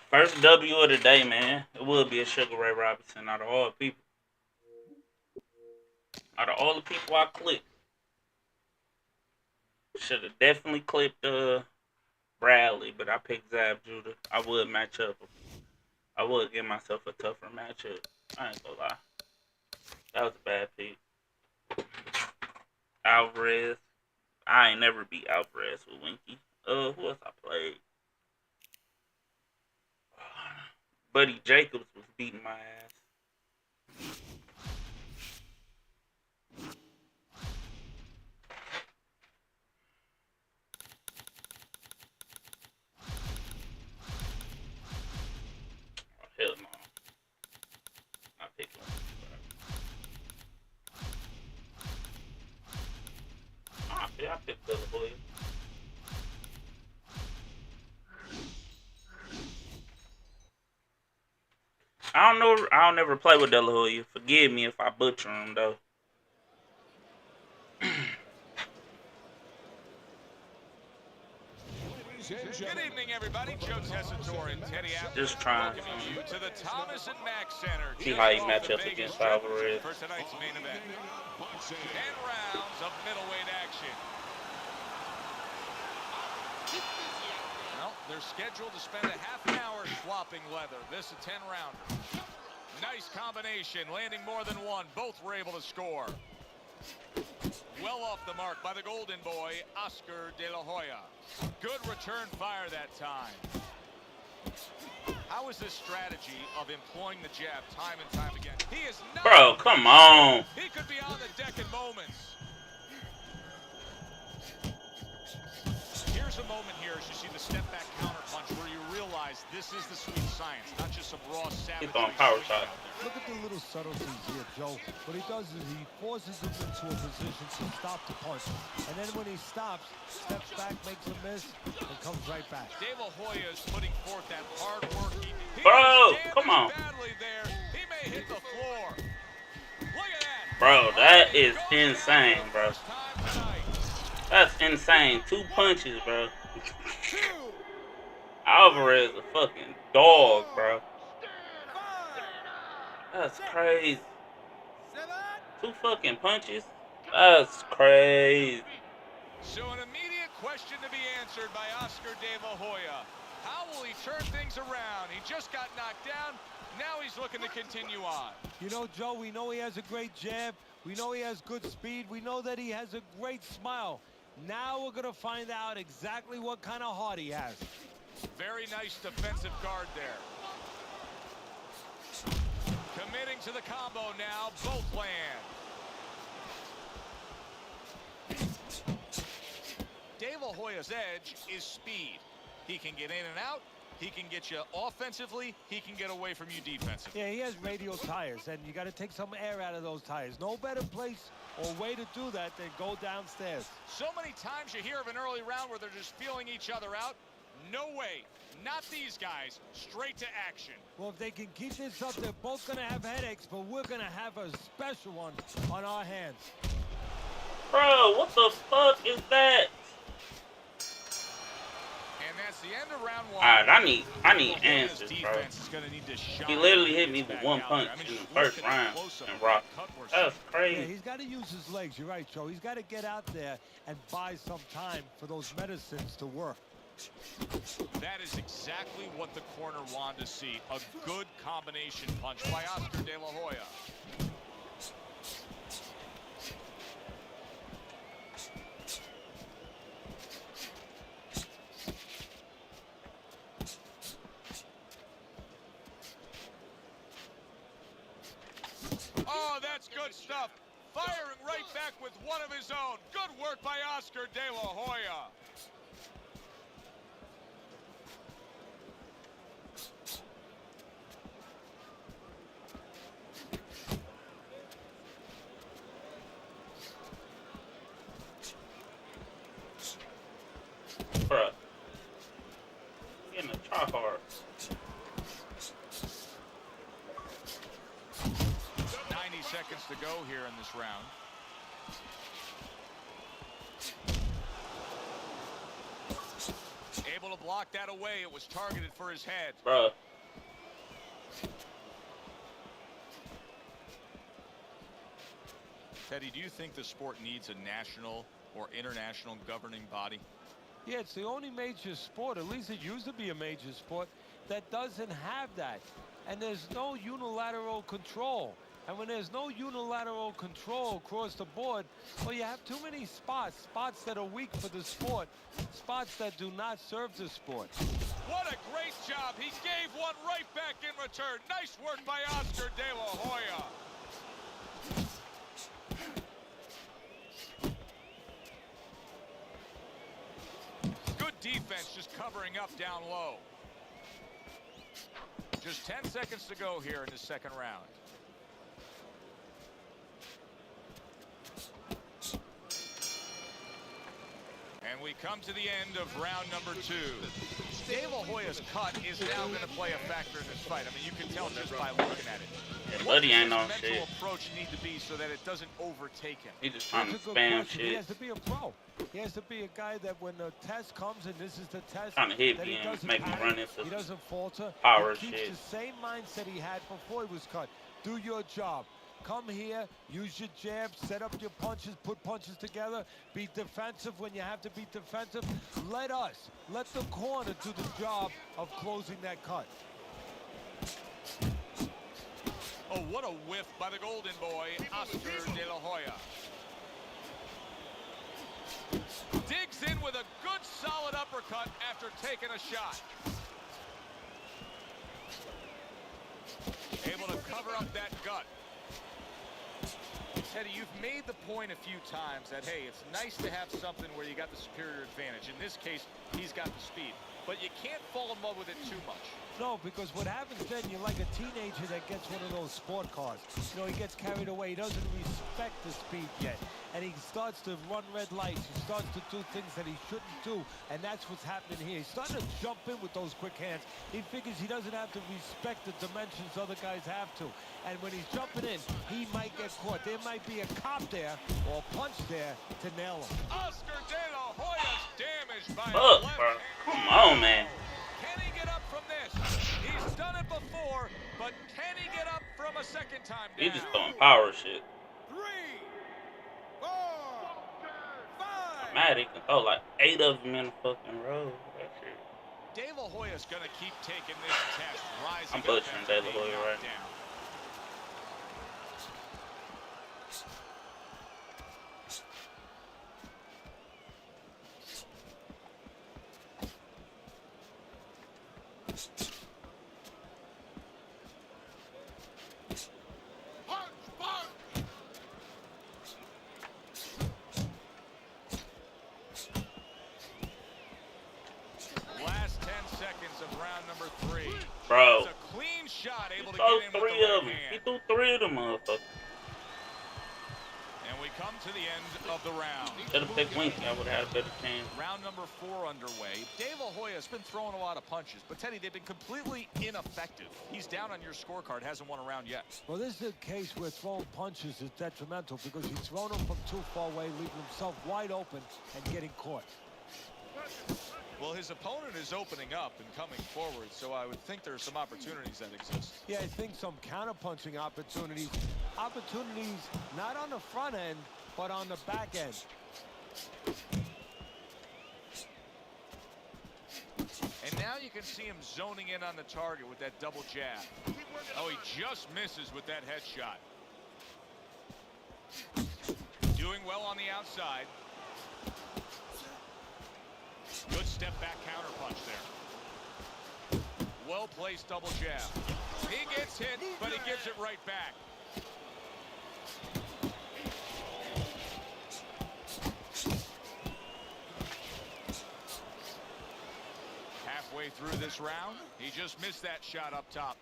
First W of the day, man. It would be a Sugar Ray Robinson out of all people. Out of all the people I clipped. Should have definitely clipped Bradley, but I picked Zab Judah. I would match up. I would give myself a tougher matchup. I ain't gonna lie. That was a bad pick. Alvarez. I ain't never beat Alvarez with Winky. Who else I played? Buddy Jacobs was beating my ass. Oh, hell no. I picked one. I picked the boy. I don't know. I'll never play with De La Hoya. Forgive me if I butcher him, though. Good evening, everybody. Joe Tessitore and Teddy Atlas. Just trying welcoming you to the Thomas and Mack Center. see how he match up against Alvarez. For tonight's main event. 10 rounds of middleweight action. Well, they're scheduled to spend a half an hour swapping leather. This a 10-rounder. Nice combination, landing more than one. Both were able to score. Well off the mark by the golden boy, Oscar De La Hoya. Good return fire that time. How is this strategy of employing the jab time and time again? He is not. Bro, come on. He could be on the deck in moments. Here's a moment here as you see the step back counter punch where you realize this is the sweet science, not just some raw savage. He's on power shot. Look at the little subtleties here, Joe. What he does is he forces him into a position to stop the punch. And then when he stops, steps back, makes a miss, and comes right back. De La Hoya is putting forth that hard work. He Bro, come on. badly there. He may hit the floor. Look at that. Bro, that is insane, bro. That's insane. 2 punches, bro. Alvarez a fucking dog, bro. That's crazy. 2 fucking punches. That's crazy. So an immediate question to be answered by Oscar De La Hoya. How will he turn things around? He just got knocked down. Now he's looking to continue on. You know, Joe, we know he has a great jab. We know he has good speed. We know that he has a great smile. Now we're going to find out exactly what kind of heart he has. Very nice defensive guard there. Committing to the combo now. Both land. De La Hoya's edge is speed. He can get in and out. He can get you offensively. He can get away from you defensively. Yeah, he has radial tires, and you got to take some air out of those tires. No better place or way to do that than go downstairs. So many times you hear of an early round where they're just feeling each other out. No way. Not these guys. Straight to action. Well, if they can keep this up, they're both going to have headaches, but we're going to have a special one on our hands. Bro, what the fuck is that? And that's the end of round one. Alright, I need answers, bro. He literally hit me with one punch in the first round and rocked. That's crazy. Yeah, he's got to use his legs. You're right, Joe. He's got to get out there and buy some time for those medicines to work. That is exactly what the corner wanted to see. A good combination punch by Oscar De La Hoya. Oh, that's good stuff. Firing right back with one of his own. Good work by Oscar De La Hoya. Bruh. Getting a try hard. 90 seconds to go here in this round. Able to block that away. It was targeted for his head. Bruh. Teddy, do you think the sport needs a national or international governing body? Yeah, it's the only major sport, at least it used to be a major sport, that doesn't have that. And there's no unilateral control. And when there's no unilateral control across the board, well, you have too many spots that are weak for the sport, spots that do not serve the sport. What a great job. He gave one right back in return. Nice work by Oscar De La Hoya. Good defense, just covering up down low. Just 10 seconds to go here in the second round. And we come to the end of round number 2. De La Hoya's cut is now going to play a factor in this fight. I mean, you can tell just by looking at it. Yeah, Buddy ain't on What does his shit. mental approach need to be so that it doesn't overtake him? He just trying to That's a good spam question. He shit. has to be a pro. He has to be a guy that when the test comes, and this is the test, Trying to hit that me he and doesn't make me panic, run into he doesn't falter. power He keeps shit. the same mindset he had before he was cut. Do your job. Come here, use your jabs, set up your punches, put punches together, be defensive when you have to be defensive. Let the corner do the job of closing that cut. Oh, what a whiff by the golden boy, Oscar De La Hoya. Digs in with a good solid uppercut after taking a shot. Able to cover up that gut. Teddy, you've made the point a few times that, hey, it's nice to have something where you got the superior advantage. In this case, he's got the speed. But you can't fall in love with it too much. No, because what happens then, you're like a teenager that gets one of those sport cars. You know, he gets carried away. He doesn't respect the speed yet. And he starts to run red lights. He starts to do things that he shouldn't do. And that's what's happening here. He's starting to jump in with those quick hands. He figures he doesn't have to respect the dimensions other guys have to. And when he's jumping in, he might get caught. There might be a cop there or a punch there to nail him. Oscar De La Hoya's damaged by a Fuck, left bro. hand. Come on, man. Can he get up from this? He's done it before, but can he get up from a second time down? He just throwing power shit. 3, 4, mad he can throw like 8 of them in a fucking row. That shit. De La Hoya's going to keep taking this test, rising I'm up butchering after De La being Hoya knocked right down. now. Last 10 seconds of round number 3. Bro. It's a clean shot, able to Throw get in with 3 the right of them. He hand. threw 3 of them motherfuckers. And we come to the end of the round. Should have picked Winky. I would have had a better chance. Round number 4 underway. De La Hoya's been throwing a lot of punches, but Teddy, they've been completely ineffective. He's down on your scorecard, hasn't won a round yet. Well, this is a case where throwing punches is detrimental because he's thrown them from too far away, leaving himself wide open and getting caught. Well, his opponent is opening up and coming forward, so I would think there's some opportunities that exist. Yeah, I think some counter-punching opportunities. Opportunities not on the front end, but on the back end. And now you can see him zoning in on the target with that double jab. Oh, he just misses with that headshot. Doing well on the outside. Good step back counter punch there. Well placed double jab. He gets hit, but he gives it right back. Halfway through this round, he just missed that shot up top.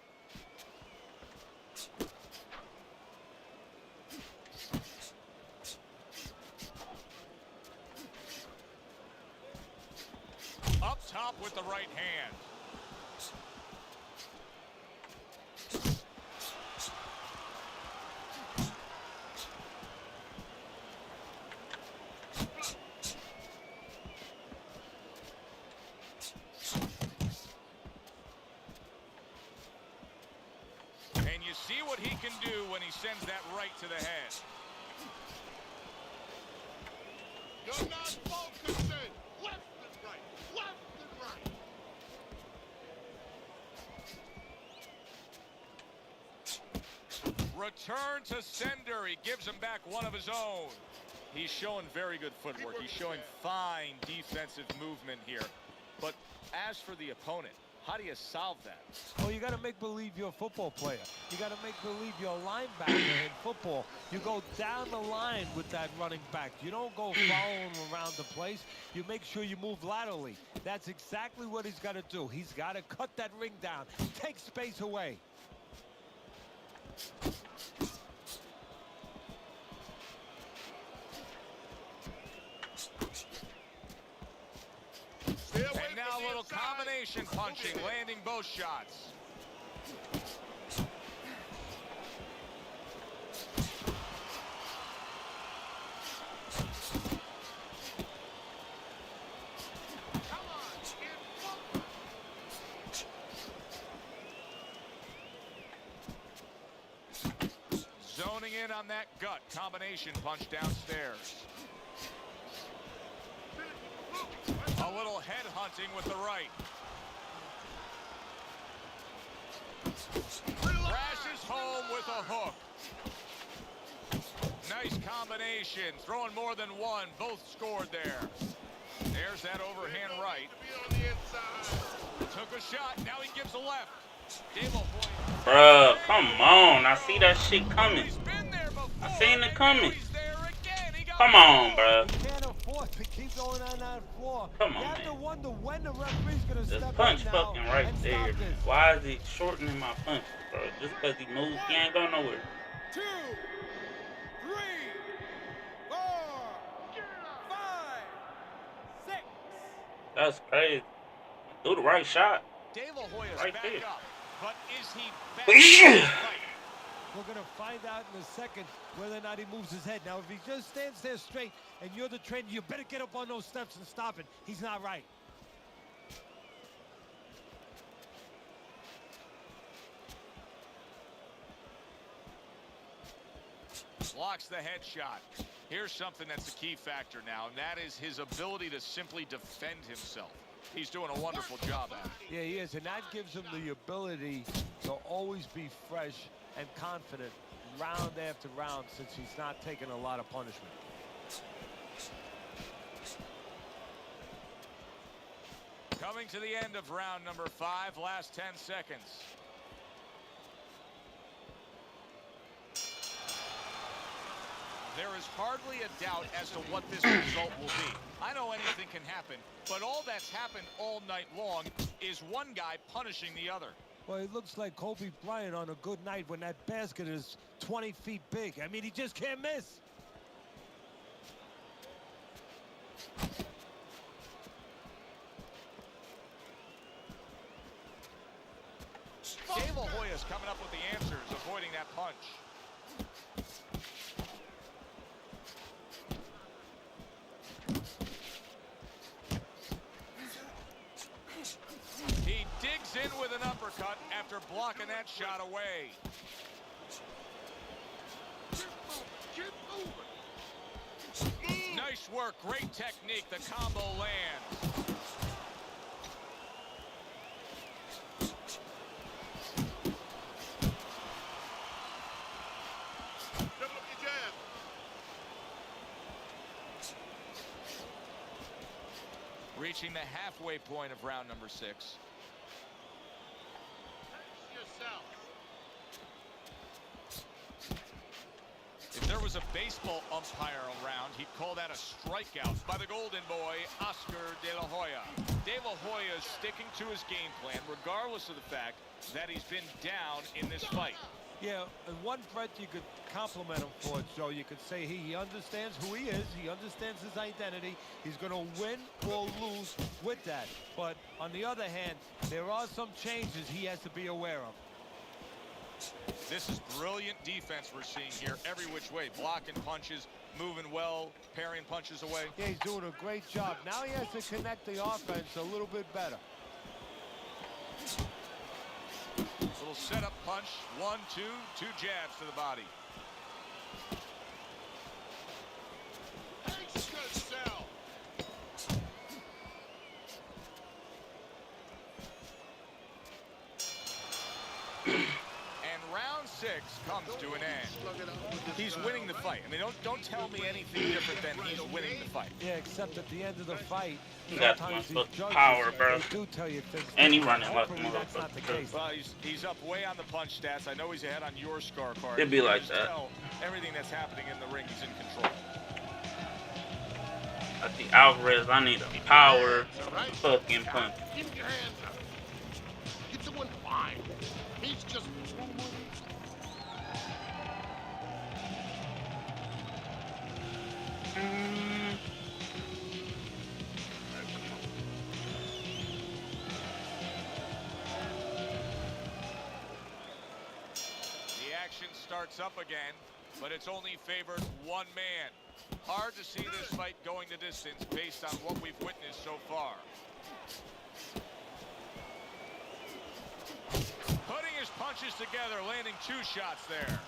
Up top with the right hand. And you see what he can do when he sends that right to the head. You're not focusing. Left and right. Left and right. Return to sender. He gives him back one of his own. He's showing very good footwork. He's showing fine defensive movement here. But as for the opponent, how do you solve that? Well, you got to make believe you're a football player. You got to make believe you're a linebacker in football. You go down the line with that running back. You don't go following around the place. You make sure you move laterally. That's exactly what he's got to do. He's got to cut that ring down, take space away. And now a little combination punching, landing both shots. Zoning in on that gut combination punch downstairs. A little head hunting with the right. Crashes home with a hook. Nice combination. Throwing more than one. Both scored there. There's that overhand right. Took a shot. Now he gives a left. Bruh, come on. I see that shit coming. I seen it coming. Come on, bruh. You can't afford to keep going on that floor. Come on, you have man. to wonder when the referee's going to This step punch in now fucking right and there, stop man. this. Why is he shortening my punches, bro? Just because he moves, he ain't going nowhere. 2, 3, 4, 5, 6. That's crazy. Do the right shot. De La Hoya's Right back there. up, but is he back Yeah. in the fight? We're going to find out in a second whether or not he moves his head. Now, if he just stands there straight and you're the trainer, you better get up on those steps and stop it. He's not right. Blocks the headshot. Here's something that's a key factor now, and that is his ability to simply defend himself. He's doing a wonderful job at it. Yeah, he is, and that gives him the ability to always be fresh and confident round after round since he's not taking a lot of punishment. Coming to the end of round number 5, last 10 seconds. There is hardly a doubt as to what this result will be. I know anything can happen, but all that's happened all night long is one guy punishing the other. Well, it looks like Kobe Bryant on a good night when that basket is 20 feet big. I mean, he just can't miss. De La Hoya's coming up with the answers, avoiding that punch. He digs in with an uppercut after blocking that shot away. Nice work, great technique, the combo lands. Reaching the halfway point of round number 6. If there was a baseball umpire around, he'd call that a strikeout by the golden boy, Oscar De La Hoya. De La Hoya is sticking to his game plan, regardless of the fact that he's been down in this fight. Yeah, in one breath you could compliment him for it, Joe. You could say he understands who he is. He understands his identity. He's going to win or lose with that. But on the other hand, there are some changes he has to be aware of. This is brilliant defense we're seeing here, every which way. Blocking punches, moving well, parrying punches away. Yeah, he's doing a great job. Now he has to connect the offense a little bit better. Little setup punch, 1, 2, 2 jabs to the body. And round 6 comes to an end. He's winning the fight. I mean, don't tell me anything different than he's winning the fight. Yeah, except at the end of the fight, He got the motherfucking power, bro. do tell you things. And he running like a Hopefully that's not the case. Well, he's up way on the punch stats. I know he's ahead on your scorecard. It'd be like Just that. tell everything that's happening in the ring, he's in control. I think Alvarez, I need a power fucking punch. Keep your hands up. You're doing fine. He's just... The action starts up again, but it's only favored one man. Hard to see this fight going the distance based on what we've witnessed so far. Putting his punches together, landing 2 shots there.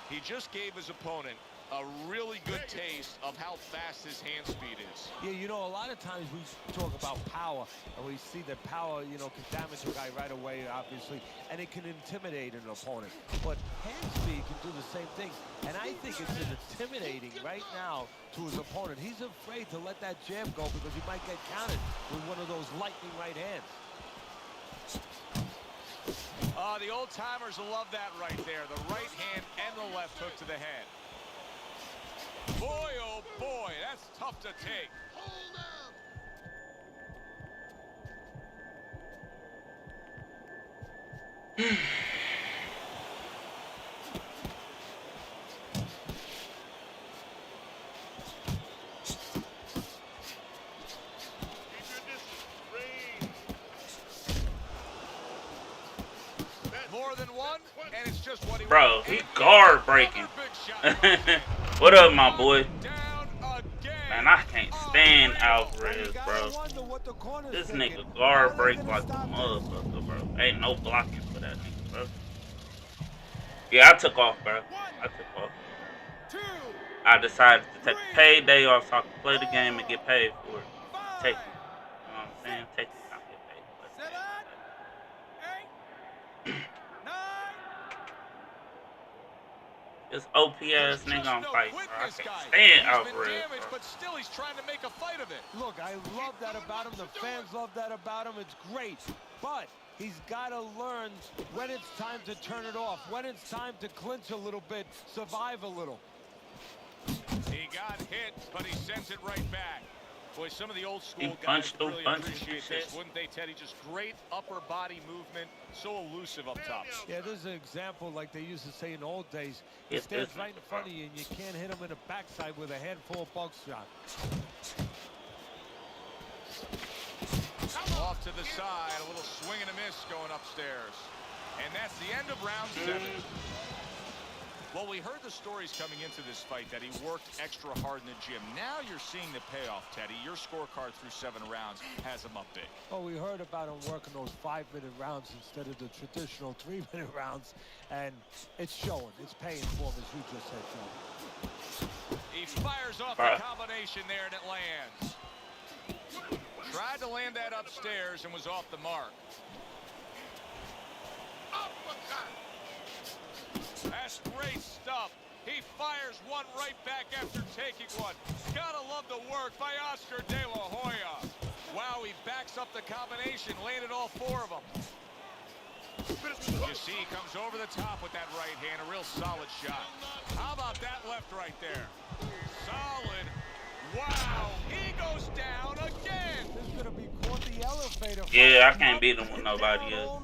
He just gave his opponent a really good taste of how fast his hand speed is. Yeah, you know, a lot of times we talk about power, and we see that power, you know, can damage a guy right away, obviously, and it can intimidate an opponent. But hand speed can do the same thing, and I think it's intimidating right now to his opponent. He's afraid to let that jab go because he might get countered with one of those lightning right hands. The old-timers love that right there. The right hand and the left hook to the head. Boy, oh boy, that's tough to take. Hold up! More than one, and it's just what he Bro, wants. he guard breaking. What up, my boy? Down again. Man, I can't stand Alvarez, You gotta bro. wonder what the corner's This thinking. nigga guard How break they like a gonna stop motherfucker, bro. Ain't no blocking for that nigga, bro. Yeah, I took off, bro. I took off. 2. I decided to take a paid day off so I could play the game and get paid for it. Technically. You know what I'm saying? Technically, I get paid to play the game. This OP ass nigga on fight, bro. I can't stand Alvarez, bro. But still, he's trying to make a fight of it. Look, I love that about him. The fans love that about him. It's great. But he's got to learn when it's time to turn it off, when it's time to clinch a little bit, survive a little. He got hit, but he sends it right back. Boy, some of the old school guys really appreciate this, wouldn't they, Teddy? Just great upper body movement, so elusive up top. Yeah, there's an example like they used to say in the old days. He stands right in front of you, and you can't hit him in the backside with a handful of buckshot. Off to the side, a little swing and a miss going upstairs. And that's the end of round 7. Well, we heard the stories coming into this fight that he worked extra hard in the gym. Now you're seeing the payoff, Teddy. Your scorecard through 7 rounds has him up big. Oh, we heard about him working those 5-minute rounds instead of the traditional 3-minute rounds, and it's showing. It's paying for him, as you just said, Joe. He fires off the combination there, and it lands. Tried to land that upstairs and was off the mark. That's great stuff. He fires one right back after taking one. Gotta love the work by Oscar De La Hoya. Wow, he backs up the combination, landed all 4 of them. You see, he comes over the top with that right hand, a real solid shot. How about that left right there? Solid. Wow, he goes down again. This is gonna be quite the elevator. Yeah, I can't beat him with nobody else.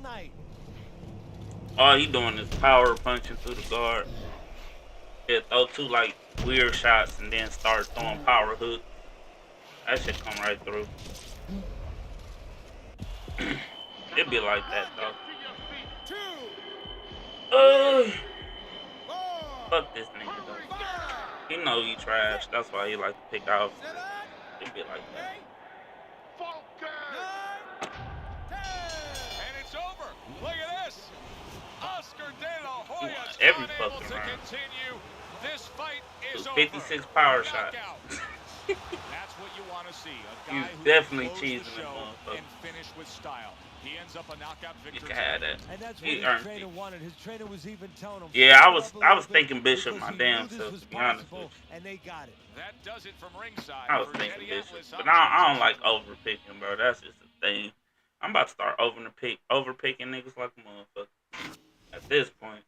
All he doing is power punching through the guard. He'll throw 2 like weird shots and then start throwing power hooks. That shit come right through. It'd be like that though. Fuck this nigga though. He know he trash. That's why he like to pick out. It'd be like that. And it's over. Look at this. Oscar De La Hoya every able fucking to round. continue. This fight is 56 over. power shots. That's what you want to see. A guy who definitely closed cheesing the show him, and finish with style. He ends up a knockout victory. You can have that. And that's what He his earned trainer it. wanted. His trainer was even telling him. Yeah, I was thinking Bishop my damn self, to be honest with you. And they got it. That does it from ringside. I was For thinking Teddy Bishop, Atlas, but I don't like overpicking, bro. That's just a thing. I'm about to start overpicking niggas like a motherfucker. At this point.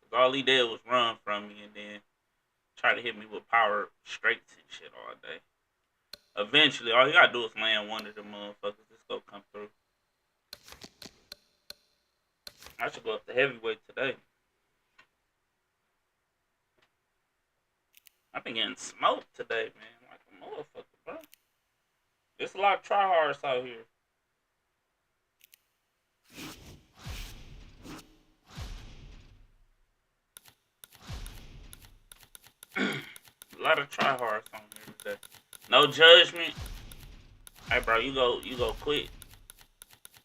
Cause all he did was run from me and then try to hit me with power straights and shit all day. Eventually, all you gotta do is land one of them motherfuckers. Just go come through. I should go up to heavyweight today. I've been getting smoked today, man. Like a motherfucker, bro. There's a lot of tryhards out here. A lot of tryhards on here today. No judgment. Hey, bro, you go quit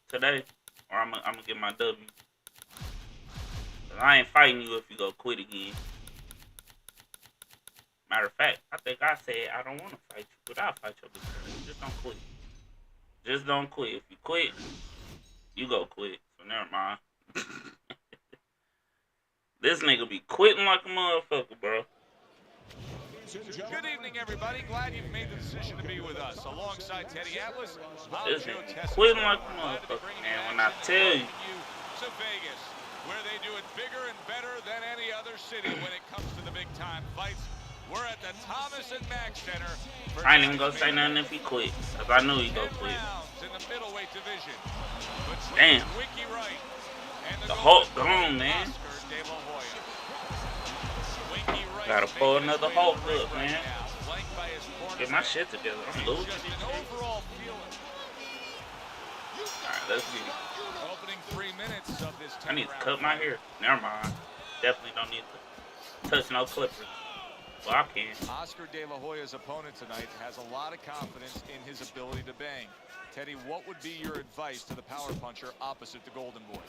today, or I'm gonna get my W. I ain't fighting you if you go quit again. Matter of fact, I think I said I don't want to fight you, but I'll fight your bitch. Just don't quit. Just don't quit. If you quit, you go quit. So never mind. This nigga be quitting like a motherfucker, bro. Good evening, everybody. Glad you've made the decision to be with us. Alongside Teddy Atlas, I'm This Joe nigga Tessitore. quitting like a Glad to be motherfucker, bringing man. you When I action tell and you. welcoming to Vegas, where they do it bigger and better than any other city when it comes to the big-time fights. We're at the Thomas and Mack Center. I ain't even gonna say nothing if he quit, cause I knew he go 10 quit. rounds in the middleweight division. Damn. Wiki Wright and The Hulk gone, Golden man. Oscar De La Hoya. Wiki Wright Gotta pull making his another way to Hulk the ring up, right man. now, flanked by his corner. Get my shit together. I'm losing. Just an overall feeling. Alright, let's get it. Opening 3 minutes of this I need to 10-round cut my fight. hair. Never mind. Definitely don't need to touch no clippers. Well, I can. Oscar De La Hoya's opponent tonight has a lot of confidence in his ability to bang. Teddy, what would be your advice to the power puncher opposite the Golden Boy?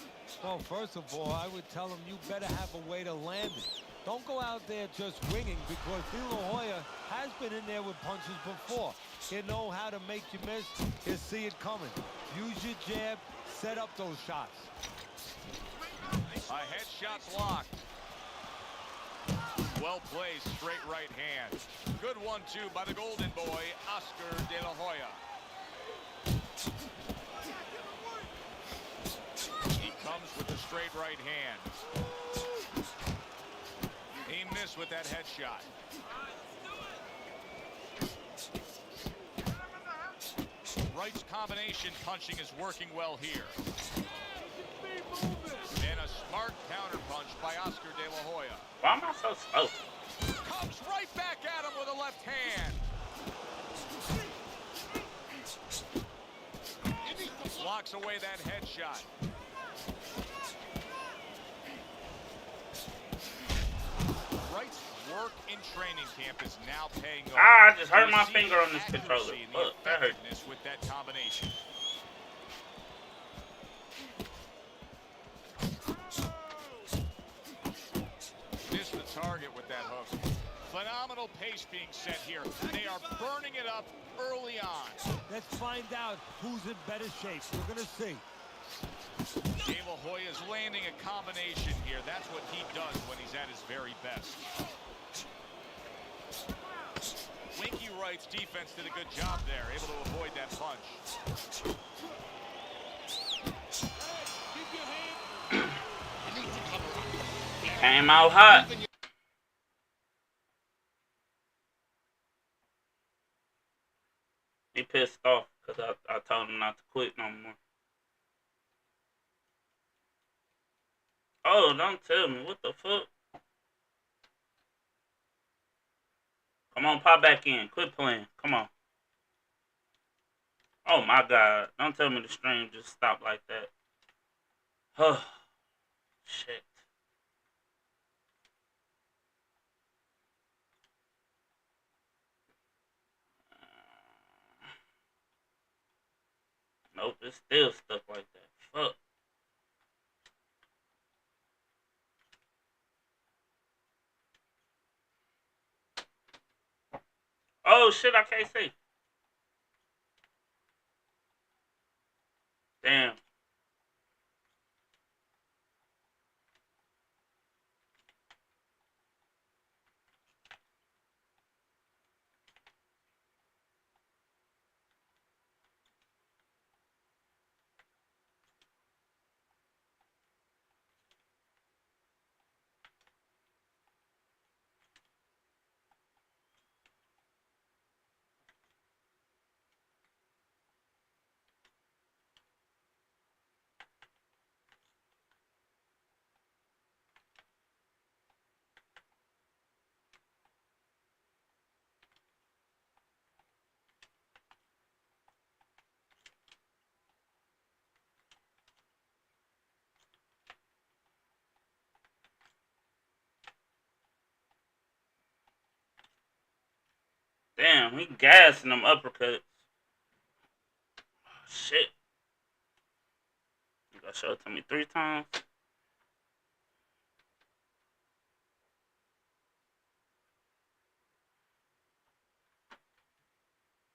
Well, first of all, I would tell him you better have a way to land it. Don't go out there just winging, because De La Hoya has been in there with punches before. He'll know how to make you miss. He'll see it coming. Use your jab, set up those shots. A headshot blocked. Well placed, straight right hand. Good 1-2 by the Golden Boy, Oscar De La Hoya. He comes with a straight right hand. He missed with that headshot. Wright's combination punching is working well here. And a smart counter punch by Oscar De La Hoya. Why am I so slow? Comes right back at him with a left hand. Blocks away that headshot. Wright's work in training camp is now paying off. I just hurt my finger on this controller. Look, that hurt. With that combination. Missed the target with that hook. Phenomenal pace being set here. They are burning it up early on. Let's find out who's in better shape. We're going to see. De La Hoya is landing a combination here. That's what he does when he's at his very best. Winky Wright's defense did a good job there, able to avoid that punch. Came out hot. He pissed off because I told him not to quit no more. Oh, don't tell me. What the fuck? Come on, pop back in. Quit playing. Come on. Oh, my God. Don't tell me the stream just stopped like that. Oh, shit. Nope, it's still stuff like that. Fuck. Oh, shit, I can't see. Damn. Damn, he gassing them uppercuts. Shit. You gotta show it to me 3 times.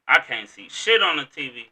I can't see shit on the TV.